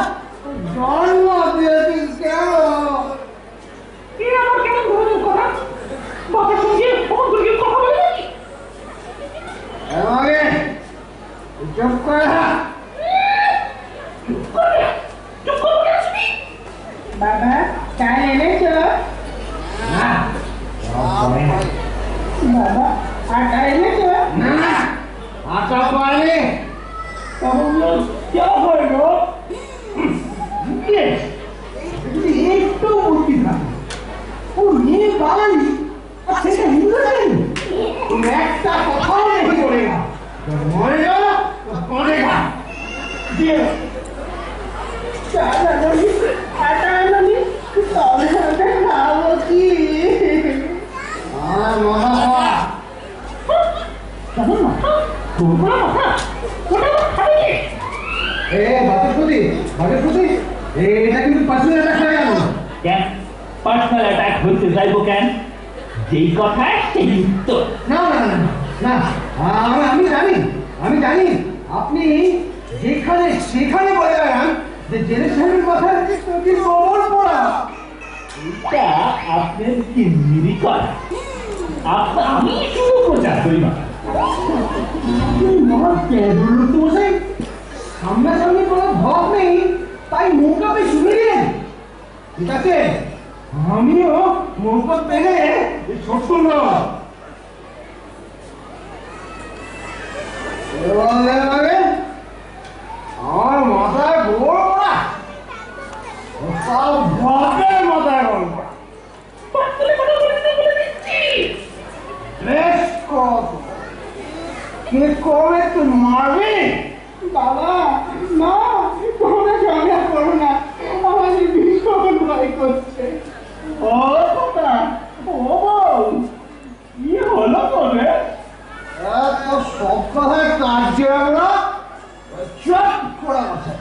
জন্ম দিয়েছিস কেন? কে আমার কেমন ধরনের কথা? বাবার সঙ্গে ফোন করে কথা বলে নাকি? আমাকে চুপ করে থাক। বাবা, চাল এনেছো? না, বাবা, আটা এনেছো? না, क्या হলো? একটু বুদ্ধি থাকে ও মেয়ে বাঙালি আর সেটা হিন্দু জানি একটা কথাও নেই বলে না মরে গেল মরে গেল দিয়ে কেমন মাথা? তোমরা মাথা? ওটা আবার খাবে কে? এটা কিন্তু পার্সোনাল অ্যাটাক হয়ে গেল কেন পার্সোনাল অ্যাটাক হতে চাইবো কেন? যেই কথায় সেই উত্তর। না না না না আমি জানি আপনি যেখানে সেখানে বলে বেড়ান যে জেলে সাহেবের কথা কি খবর পড়া এটা আপনার কিন্নিরি করা। আমি শুরু প্রচার করি না। সামনাসামনি কোনো ভয় নেই তাই মৌকা পেয়ে শুনে দিলেন ঠিক আছে আমিও মৌকা পেলে ছোট্ট আমার মাথায় বড় পড়া সব ভদ্রের মাথায় বড় পড়া পাতলে কথা বলে দিচ্ছি। বেশ কত কে কবে তো মারবে বাবা না তোমরা ঝগড়া করো না আমাদের ভীষণ ভয় করছে ও কথা, ও বউ, কি হলো তোরে? এত সব কথায় কাটছে আমরা চুপ করে আছে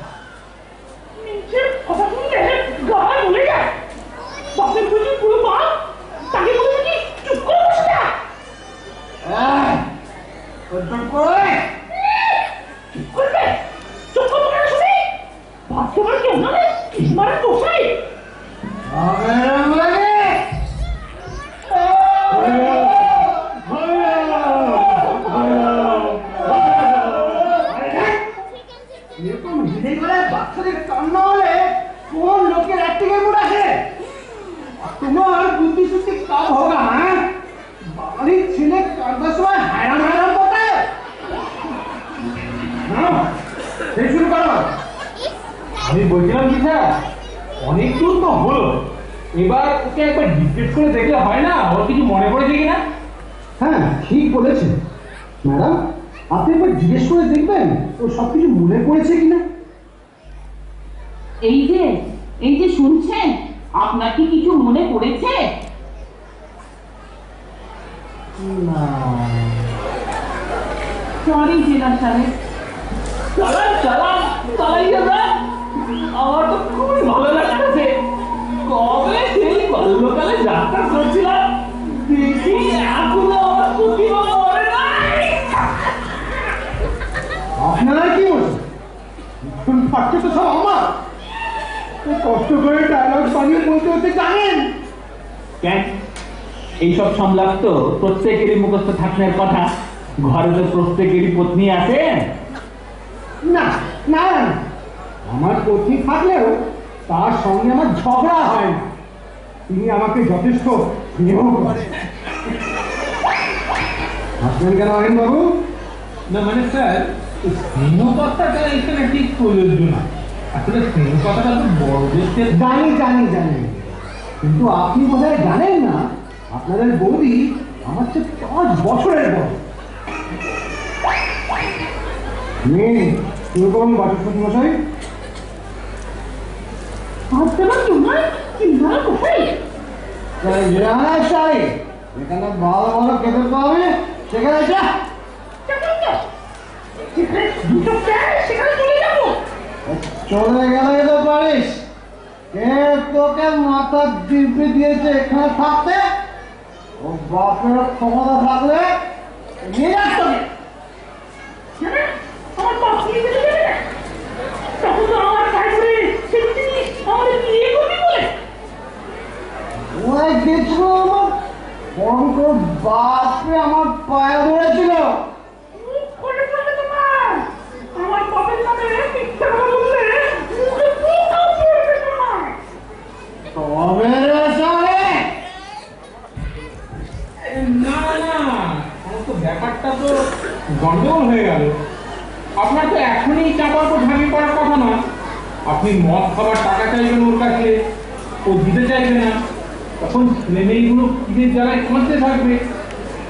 নিজের কথা শুনলে গা বলে যায়। বাপের বুঝি পুরো মা, তাকে বলে বুঝি চুপ করে বসে থাক। চুপ করে চুপ করবে? চুপ করবো কেন শুনি? ভাত খাবার কেউ না রে? মারা দোষাই। এরকম ধীরে করে বাচ্চাদের কান্না হলে কোন লোকের অ্যাক্টিংয়ের মুড আসে তোমার বুদ্ধি শুদ্ধি কাজ হোগা হ্যাঁ বাড়ির ছেলে কাঁদার সময় হায়রান হায়রান করতে সেই শুরু করো আমি বলছিলাম কি স্যার, অনেক দূর তো হলো, এবার ওকে একবার জিজ্ঞেস করে দেখলে হয় না ওর কিছু মনে পড়েছে কিনা? হ্যাঁ ঠিক বলেছেন ম্যাডাম আপনি একবার জিজ্ঞেস করে দেখবেন ও সব কিছু মনে পড়েছে কিনা এই যে শুনছেন, আপনার কি কিছু মনে পড়েছে? না সরি জেলা সাহেব। চালাই যাবে। আমার তো খুবই ভালো লাগতেছে। কবে সেই বাল্যকালে যাত্রা করছিলাম, দেখি এখনো আমার প্রতিভা মরে নাই। আপনারা কি বলছেন ফাটছে তো সব আমার কষ্ট করে ডায়লগ বানিয়ে বলতে হতে জানেন কেন এইসব সংলাপ তো প্রত্যেকেরই মুখস্থ থাকনের কথা। ঘরে তো প্রত্যেকেরই পত্নী আছে। না না না, আমার পত্নী থাকলেও তার সঙ্গে আমার ঝগড়া হয় না তিনি আমাকে যথেষ্ট স্নেহ করেন হাসবেন কেন আইন বাবু না মানে স্যার, স্নেহ কথাটা এখানে ঠিক প্রযোজ্য না। আসলে স্নেহ কথাটা তো বড়দের জানি কিন্তু আপনি বোধহয় জানেন না আপনাদের বৌদি আমার চেয়ে 5 বছরের বড় কিরকম বাচস্পতি মশাই ভাত খাবার কেউ না, চিন্তা দোষাই। চাই এখানে ভালো ভালো খেতে পাবে সেখানে যা যেখানে দুটো প্যান সেখানে চলে যাবো। চলে গেলে তো পারিস কে তোকে মাথা দিব্যি দিয়েছে এখানে থাকতে ও বাপের ক্ষমতা থাকলে নিয়ে যাস তোকে জানে, আমার বাপ নিয়ে যেতে দেবে না। তখন তো আমার ভাই বলে সেই জিনিস আমাদের বিয়ে করবি বলে। ওই কিছু আমার বড় বাপরে আমার পায়ে ধরেছিল মুখ খুলে পড়বে তোমার। আমার বাপের নামে মিথ্যা কথা বললে মুখে পোকাও পড়বে তোমার। তবে রে সালে না না, আমার তো ব্যাপারটা তো গন্ডগোল হয়ে গেল। আপনার তো এখনই চাপার উপর ঝাঁপিয়ে পড়ার কথা না। আপনি মদ খাবার টাকা চাইবেন ওর কাছে, ও দিতে চাইবে না, তখন ছেলে মেয়েগুলো খিদের জ্বালায় কাঁদতে থাকবে,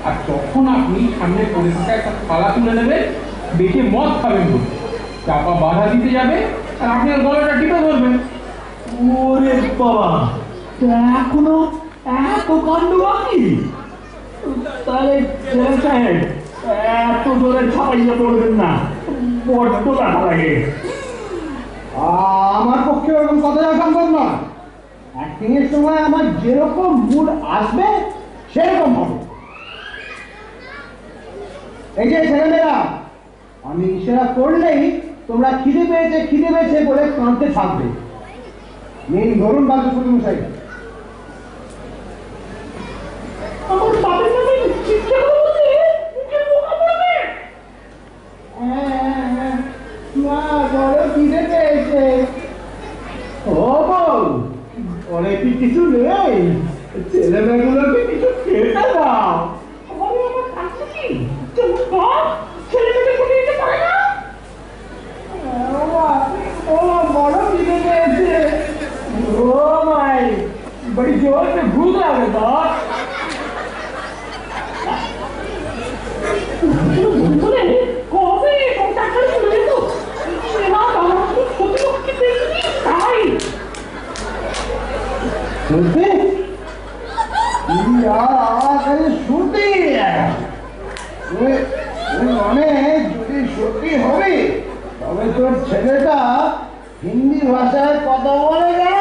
আর তখন আপনি সামনে পড়ে থাকা একটা থালা তুলে নেবেন, দেখে মদ খাবেন বলে চাপা বাধা দিতে যাবে, আর আপনি আর গলাটা টিপে ধরবেন। ওরে বাবা, এখনো এত কাণ্ড বাকি? তাহলে ছেলে সাহেব এত জোরে ছাপাইয়া পড়বেন না, বড্ড ব্যথা লাগে। আমার পক্ষে ওরকম কথা সম্ভব না। অ্যাক্টিং এর সময় আমার যেরকম মুড আসবে সেরকম হবে। এই যে ছেলেমেয়েরা, আমি ইশারা করলেই তোমরা খিদে পেয়েছে বলে কাঁদতে থাকবে। নিন ধরুন বাচস্পতি মশাই। আমার বাপের নামে শিক্ষা করতে মুখে পোকা পড়বে। মা বড় খিদে পেয়েছে। ও বউ, অনেক কিছু নেই, ছেলে মেয়েগুলোকে কিছু খেতে দাও। আমারে আমার কাছে কি যেমন বাপ ছেলে মেয়েকে কোথায় যেতে পারে না? ও বড় খিদে পেয়েছে। ओ माय, बड़ी जोर से भूख लगे बाप। বলে কবে এরকম টাকা চলে যেত? না আমার তো ক্ষতি করতে দেখিনি তাই। শুনতে শুনতে মানে যদি সত্যি হবে তবে তোর ছেলেটা হিন্দি ভাষায় কথা বলে না।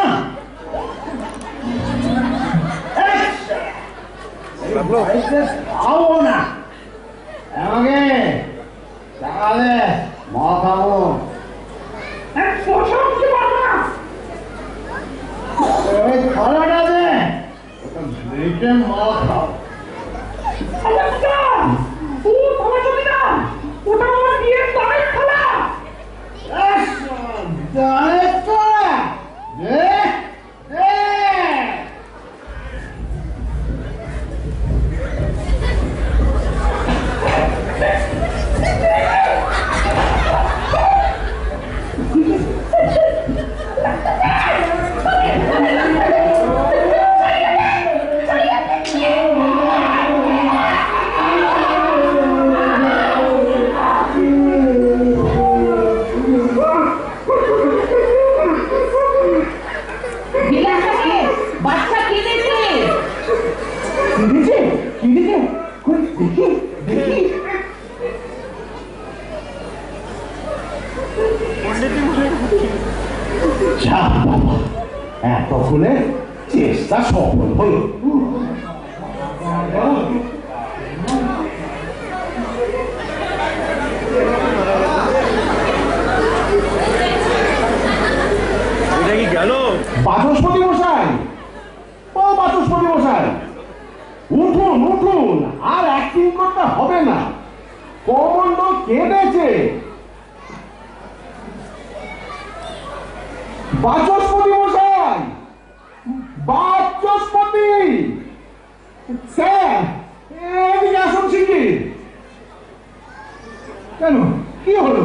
খাবো না আমাকে তাহলে মা খাবো। এক পয়সা দিতে পারবো না। ওই খানাটা দে, ওটা মা খাও। আচ্ছা, ও তোমার জমি না, ওটা আমার বিয়ের দাঁড়ের খেলা। বাচ্চা কেঁদেছে। দেখি দেখি যা বাবা, এতক্ষণে চেষ্টা সফল হলো। এটা কি গেল? বাচস্পতি মশাই, ও বাচস্পতি মশাই, উঠুন উঠুন, আর অ্যাক্টিং করতে হবে না, কমন্ড কেঁদেছে। বাচস্পতি মশাই, বাচস্পতি স্যার, এদিকে আসুন শিগগির। কেন, কি হলো?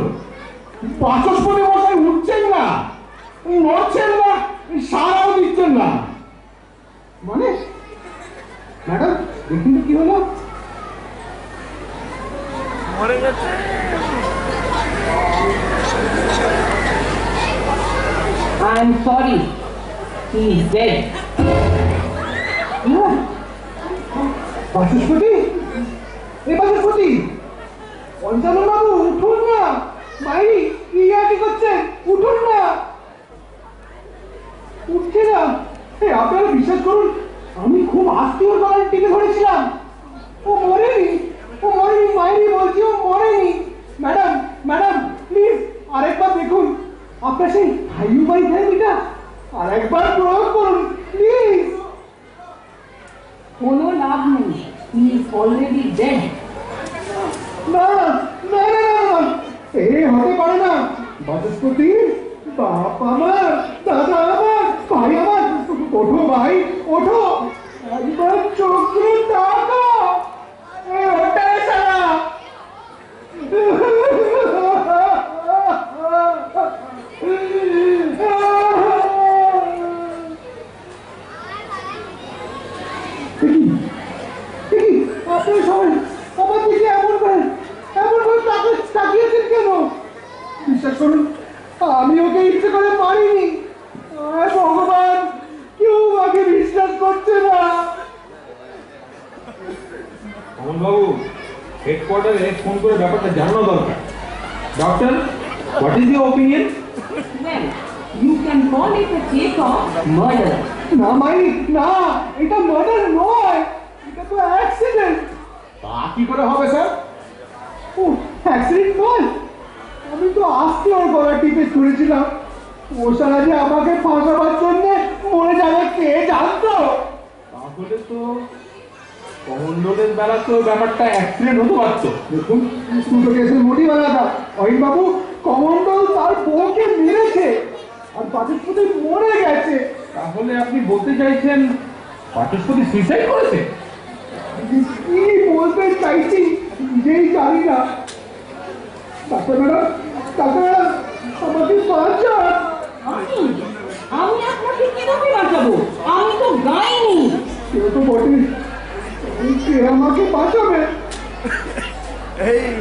বাচস্পতি মশাই উঠছেন না, নড়ছেন না, সারাও দিচ্ছেন না, মানে ম্যাডাম দেখুন তো কি হলো। মরে গেছে। I'm sorry. He is dead. Vachaspati, এ বাচস্পতি, পঞ্চানন বাবু উঠুন না, বাইরে কি ইয়ার্কি করছেন, উঠুন না। উঠছে না? আপনারা বিশ্বাস করুন, আমি খুব আস্তে ওর গলায় টিপে ধরেছিলাম। ও মরেনি, মায়েরি বলছি, ও মরেনি। ম্যাডাম ম্যাডাম প্লিজ আরেকবার দেখুন, আপনার সেই হাইউবাই থেরাপিটা আরেকবার প্রয়োগ করুন প্লিজ। কোনো লাভ নেই। He is already dead. না না না না, এ হতে পারে না। বাচস্পতি, বাপ আমার, দাদা আমার, ভাই আমার, ওঠো ভাই ওঠো, একবার চোখে তাকাও। ওটাই সারা। আপনারা সবাই আমার দিকে এমন করে তাকিয়েছেন কেন? বিশ্বাস করুন, আমি ওকে ইচ্ছে করে মারিনি। আর ভগবান, কেউ আমাকে বিশ্বাস করছে না। অমন বাবু, হেডকোয়ার্টারে ফোন করে ব্যাপারটা জানানো দরকার। Doctor, what is your opinion? Well, you can call it a case of murder. না মাইনি, না, এটা মার্ডার নয়, এটা তো অ্যাক্সিডেন্ট। তা কি করে হবে স্যার? ও অ্যাক্সিডেন্ট নয়, আমি তো আজকে ওর গলা টিপে ছুঁড়েছিলাম। ও সারা যে আমাকে ফাঁসাবার জন্য মরে যাবে কে জানতো? তাহলে তো কমন্ডলের বেলা তো ব্যাপারটা অ্যাক্সিডেন্ট হতে পারত। দেখুন, দুটো কেসের মোটিভ আলাদা। অহিন বাবু, কমন্ডল তার বউকে মেরেছে আর বাচস্পতি মরে গেছে। তাহলে আপনি বলতে চাইছেন বাচস্পতি সুইসাইড করেছে? কি বলতে চাইছি নিজেই জানি না। ডাক্তার ম্যাডাম, আমাকে বাঁচান। আমি আপনাকে কিভাবে বাঁচাবো? আমি তো গাইনি। কেউ তো বটে, কে আমাকে বাঁচাবে?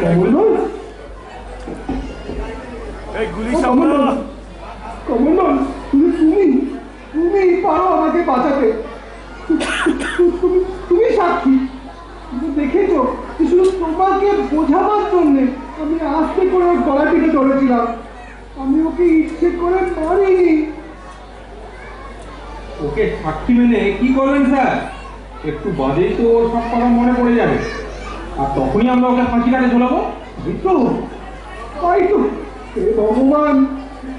কমন্ডল, গুলি কমন্ডল, কমন্ডল, তুমি পারো আমাকে বাঁচাতে। তুমি সাক্ষী, তুমি দেখেছো যে শুধু তোমাকে বোঝাবার জন্যে আমি আস্তে করে ওর গলা টিপে ধরেছিলাম। আমি ওকে ইচ্ছে করে মারিনি। ওকে সাক্ষী মেনে কি করবেন স্যার? একটু বাদেই তো ওর সব কথা মনে পড়ে যাবে, আর তখনই আমরা ওকে ফাঁসি কাটে ঝোলাবো। তো তাই তো, হে ভগবান,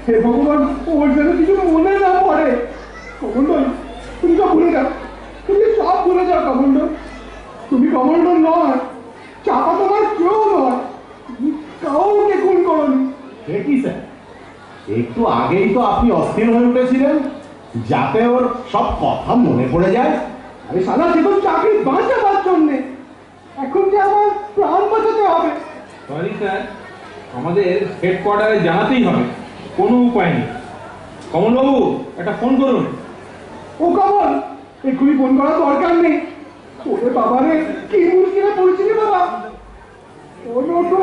হে ভগবান, ওর যেন কিছু মনে না পড়ে। কমন্ডল, তুমি সব ভুলে যাও, তুমি সব ভুলে যাও কমন্ডল। তুমি কমন্ডল নয়, চাপা তোমার কেউ নয়, তুমি কাউকে খুন করনি। সে কি স্যার, একটু আগেই তো আপনি অস্থির হয়ে উঠেছিলেন যাতে ওর সব কথা মনে পড়ে যায়। আরে সারা জীবন চাকরি বাঁচাবার জন্যে, এখন যে আমার প্রাণ বাঁচাতে হবে। সরি স্যার, আমাদের হেডকোয়ার্টারে জানাতেই হবে, কোনো উপায় নেই। কমলবাবু, একটা ফোন করুন। ও কমল, এক্ষুনি ফোন করার দরকার নেই। ওরে বাবারে, কি মুশকিলে পড়েছিলি বাবা। ও নতুন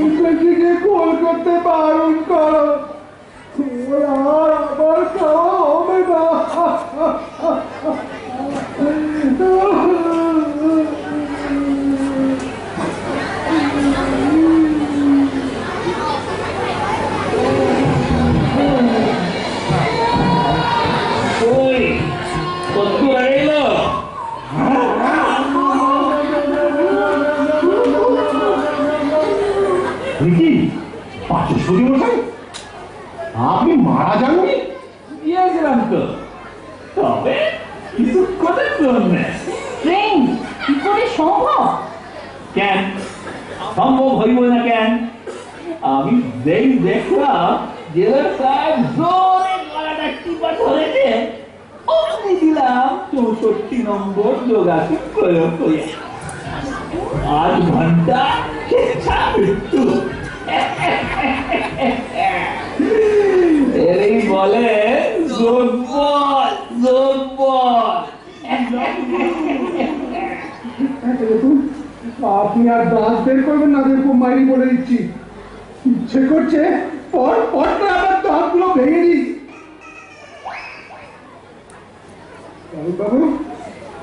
ইংরেজিকে কল করতে বারণ করো, ওর আর আবার খাওয়া হবে না। ওই কত এলো? কি বাচস্পতি মশাই, আপনি মারা যাননি? গিয়েছিলাম তো, তবে কিছুক্ষণের জন্য। ট্রেন কি করে সম্ভব? কেন সম্ভব হইব না কেন? আমি যেই দেখলাম জেলার সাহেব জোরে গলাটা টিপা ধরেছে, অমনি দিলাম 64 নম্বর যোগাযোগ প্রয়োগ করে 8 ঘন্টা স্বেচ্ছা মৃত্যু। এরই বলে যোগবল, যোগবল। দেখুন, আপনি আর দাঁত বের করবেন না, দেখুন মাইরি বলে দিচ্ছি। ইচ্ছে করছে পর পরটা আবার দাঁতগুলো ভেঙে দিই। বাবু,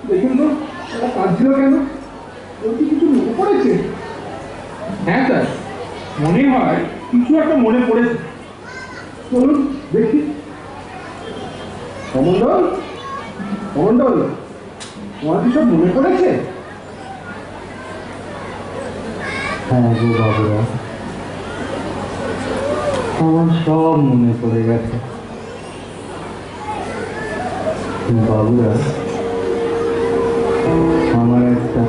দেখুন তো, ওরা কাঁদছিল কেন? ওর কি কিছু মনে পড়েছে? হ্যাঁ স্যার, মনে হয় কিছু একটা মনে পড়েছে। চলুন দেখি। কমন্ডল, কমন্ডল, তোমার কি সব মনে পড়েছে? হ্যাঁ গো বাবুরা, আমার সব মনে পড়ে গেছে। বাবুরা, আমার একটা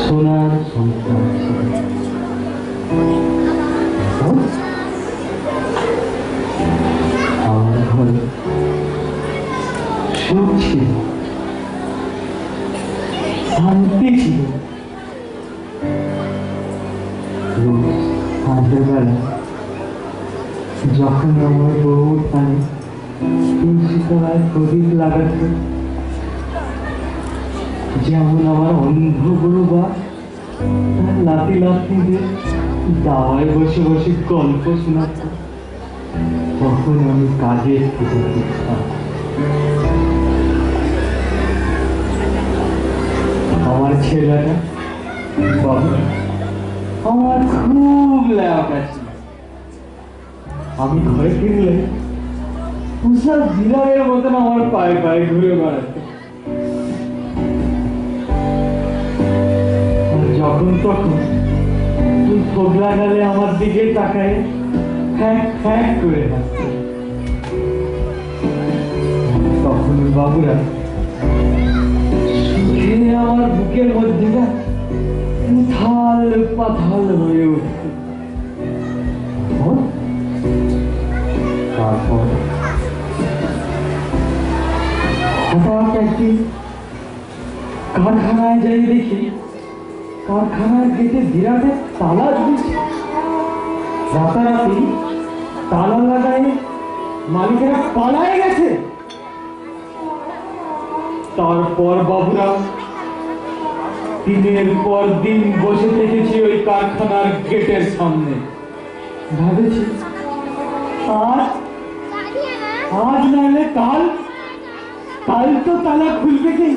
সোনার সংসার ছিল। আমার ঘরে সুখ ছিল, শান্তি ছিল। রোজ সন্ধ্যেবেলা যখন আমার বউ উঠানে তুলসী তলায় প্রদীপ লাগাতো, যেমন আমার অন্ধ গুরু বা তার লাতি লাতিদের দাওয়ায় বসে বসে গল্প শোনাত, তখন আমি কাজের থেকে ফিরতাম। আমার ছেলেটা বাবা আমার খুব ল্যাপটা ছিল। আমি ঘরে ফিরলে তুষার বিড়ালের মতন আমার পায়ে পায়ে ঘুরে বেড়াতো। আর যখন তখন তুই থোবলা গালে আমার দিকে তাকায় ফ্যাঁক ফ্যাঁক করে হাসতো। তখন ওই বাবুরা সুখে আমার বুকের মধ্যেটা উথাল পাথাল হয়ে উঠত। তারপর হঠাৎ একদিন কারখানায় যাই দেখি কারখানার গেটে বিরাট এক তালা দিয়েছে। রাতারাতি তালা লাগায় মালিকেরা পালায় গেছে। তারপর বাবুরা দিনের পর দিন বসে থেকেছি ওই কারখানার গেটের সামনে, ভাবেছি আজ নাহলে কাল তো তালা খুলবে কি।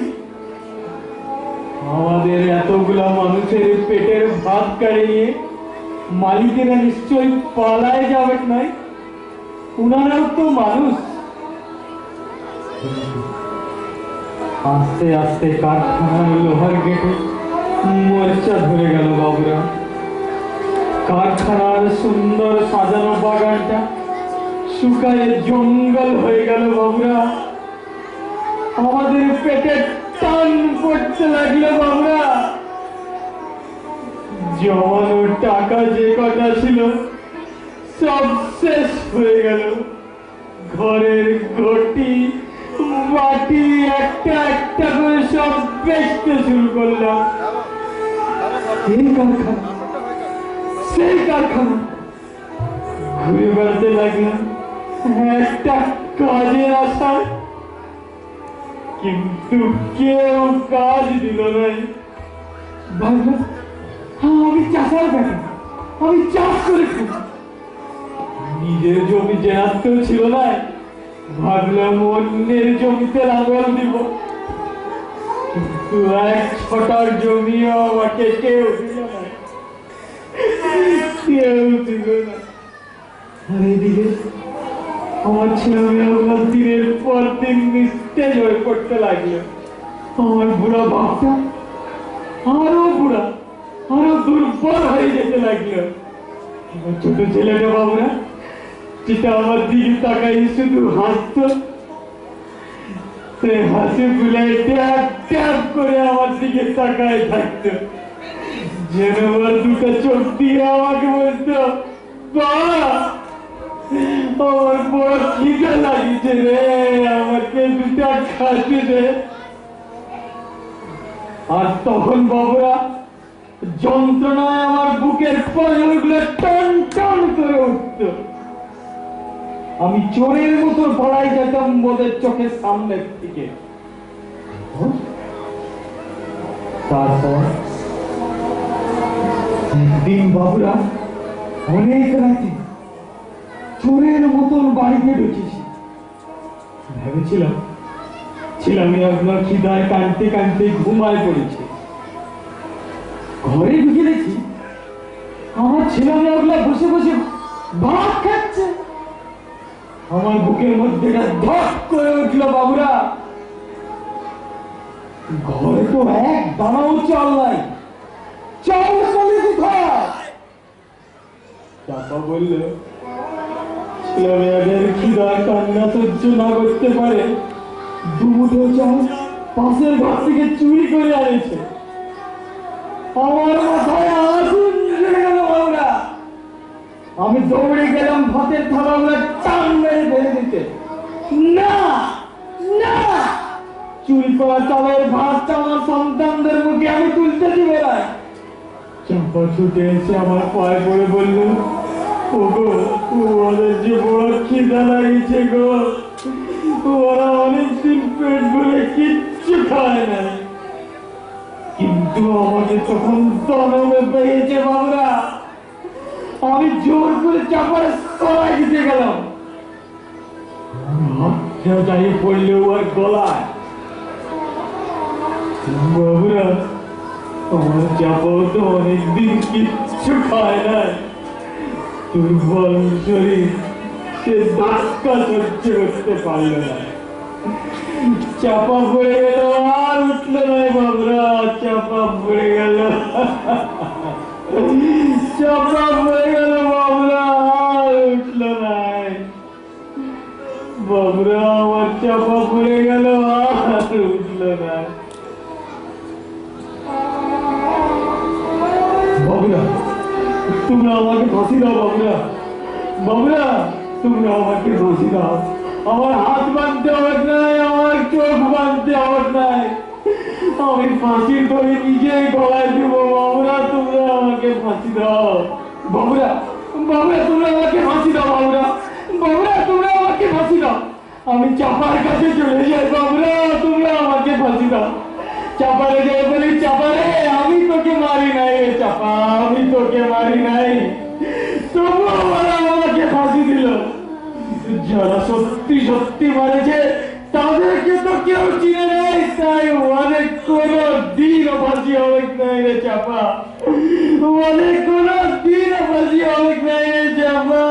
আমাদের এতগুলা মানুষের পেটের ভাত কাড়িয়ে মালিকেরা নিশ্চয়ই পালায় যাবে নাই, উনারাও তো মানুষ। আস্তে আস্তে কারখানার লোহার গেটে মোর্চা ধরে গেল বাবুরা। কারখানার সুন্দর সাজানো বাগানটা শুকায় জঙ্গল হয়ে গেল বাবুরা। আমাদের পেটে টান পড়তে লাগলো বাবুরা। জমানো টাকা যে কটা ছিল সব শেষ হয়ে গেল। ঘরের ঘটি বাটি একটা একটা করে সব বেচতে শুরু করলাম। এই কারখানা সেই কারখানা ঘুরে বেড়াতে লাগলাম একটা কাজের আশায়, কিন্তু কেউ কাজ দিল নাই। ভাবলাম আমি চাষার বেটা, আমি চাষ করে খাই। নিজের জমি জেনাতেও ছিল না, ভাবলাম অন্যের জমিতে লাঙ্গল দিব, কিন্তু 1 ছটার জমিও আমাকে কেউ দিল না, কেউ দিল না। আর এদিকে আমার ছেলে মেয়েগুলো দিনের পর দিন নিস্তেজ হয়ে পড়তে লাগলো। আমার বুড়া বাপটা আরো বুড়া, আরো দুর্বল হয়ে যেতে লাগলো। আমার ছোট ছেলেটা বাবুরা যেটা আমার দিকে তাকাই শুধু হাসত, সে হাসি বুলাই ট্যাপ ট্যাপ করে আমার দিকে তাকায় থাকতো, যেন আমার দুটো চোখ দিয়ে আমাকে বলতো, বাবা আমার বড় খিদে লাগিছে রে, আমাকে দুটা খাতে দে। আর তখন বাবুরা যন্ত্রণায় আমার বুকের পাঁজরগুলো টান টান করে উঠত। আমি চোরের মতো পড়াই যেতাম ওদের চোখের সামনের দিকে। তারপর একদিন বাবুরা অনেক রাতে চোরের মতন বাড়িতে ঢুকেছি। ভেবেছিলাম ছিলাম আপনার খিদায় কাঁদতে কাঁদতে ঘুমায় পড়েছে। ঘরে ঢুকে দেখি আমার ছেলে মেয়েগুলা বসে বসে ভাত খাচ্ছে। আমার বুকের মধ্যে ধক করে উঠল বাবুরা। ঘরে তো এক দানাও চাল নাই, চাল চলে কোথায়? চাপা বলল ছেলে মেয়েদের খিদার কান্না সহ্য না করতে পারে দুমুঠো চাল পাশের ঘর থেকে চুরি করে আনেছে। আমার মাথায় আগুন জ্বলে গেল বাবুরা। আমি দৌড়ে গেলাম ভাতের থালাগুলো টান মেরে ফেলে দিতে। না না, চুরি করা চালের ভাতটা আমার সন্তানদের মুখে আমি তুলতে দিব না। চাপা ছুটে এসে আমার পায়ে পড়ে বলল, ওগো ওদের যে বড় খিদা লাগিয়েছে গো, ওরা অনেকদিন পেট ভরে কিচ্ছু খায় না, কিন্তু আমাকে তখন তনমে পেয়েছে বাবুরা। আমি জোর করে চাপার তলায় দিতে গেলাম, হাতটা দাঁড়িয়ে পড়লেও আর গলায়। বাবুরা, আমার চাপাও তো অনেকদিন কিচ্ছু খায় না, দুর্বল শরীর, সে ধাক্কা সহ্য করতে পারল না, চাপা পড়ে গেল, আর উঠলো নয় বাবুরা, চাপা পড়ে গেল, চাপা পড়ে গেল বাবুরা, আর উঠলো নাই বাবুরা, আমার চাপা পড়ে গেল, আর উঠলো না। বাবুরা, তোমরা আমাকে ফাঁসি দাও বাবুরা, বাবুরা তোমরা আমাকে ফাঁসি দাও। আমার হাত বাঁধতে হবে নাই, আমার চোখ বাঁধতে হবে নাই, আমি ফাঁসির দড়ি নিজেই গলায় দেবো বাবুরা, তোমরা আমাকে ফাঁসি দাও বাবুরা, বাবুরা তোমরা আমাকে ফাঁসি দাও বাবুরা, বাবুরা তোমরা আমাকে ফাঁসি দাও। আমি চাপার কাছে চলে যাই বাবুরা, তোমরা আমাকে ফাঁসি দাও। চাপারে যাই বলি, চাপারে আমি তোকে মারি নাই রে চাপা, আমি তোকে মারি নাই, তবুও ওরা আমাকে ফাঁসি দিল। যারা সত্যি সত্যি মারেছে তাদেরকে তো কেউ চিনে নেই, তাই অনেক কোনো দিনও ফাঁসি হবে নাই রে চাপা, অনেক কোনো দিনও ফাঁসি হবে নাই রে চাপা,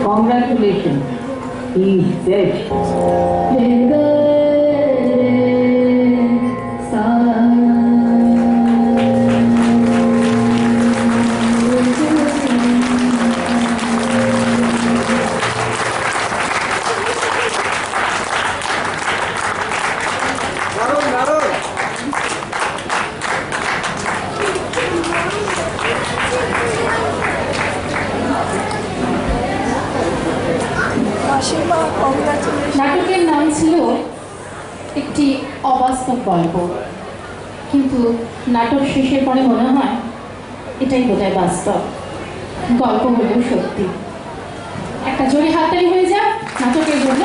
Congratulations, he's dead. নাটকের নাম ছিল একটি অবাস্তব গল্প, কিন্তু নাটক শেষের পরে মনে হয় এটাই বোধহয় বাস্তব, গল্প হলেও সত্যি। একটা জোরে হাততালি হয়ে যাক নাটকের জন্য।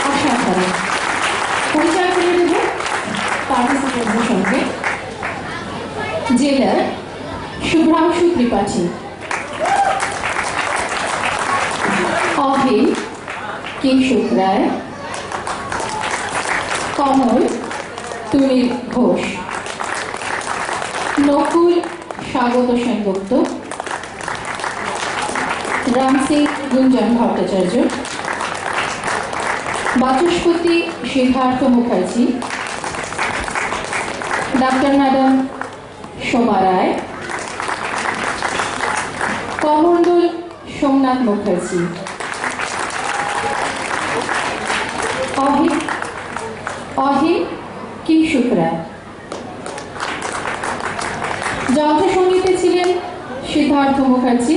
অসাধারণ। পরিচয় করে দেব পার্টিসিপেন্টদের সঙ্গে। জেলার শুভ্রাংশু ত্রিপাঠী, অহিল কিংশুক রায়, কমল তুলির ঘোষ, নকুল স্বাগত সেনগুপ্ত, রামসিং গুঞ্জন ভট্টাচার্য, বাচস্পতি সিদ্ধার্থ মুখার্জি, ডাক্তার ম্যাডাম শোভা রায়, কমণ্ডল সোমনাথ মুখার্জি, অহিল কিংশুক রায়। যন্ত্রসঙ্গীতে ছিলেন সিদ্ধার্থ মুখার্জি,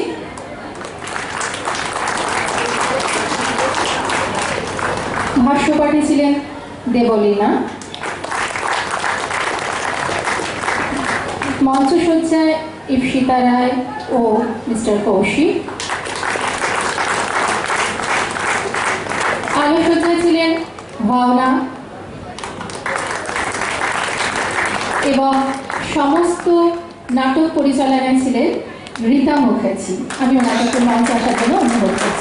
ভাষ্যপাঠে ছিলেন দেবলীনা, মঞ্চসজ্জায় ইপ্সিতা রায় ও মিস্টার কৌশিক, আলোকসজ্জায় ছিলেন ভাবনা এবং সমস্ত নাটক পরিচালনায় ছিলেন রীতা মুখার্জি। আমি নাটকের মঞ্চে আসার জন্য অনুরোধ করছি।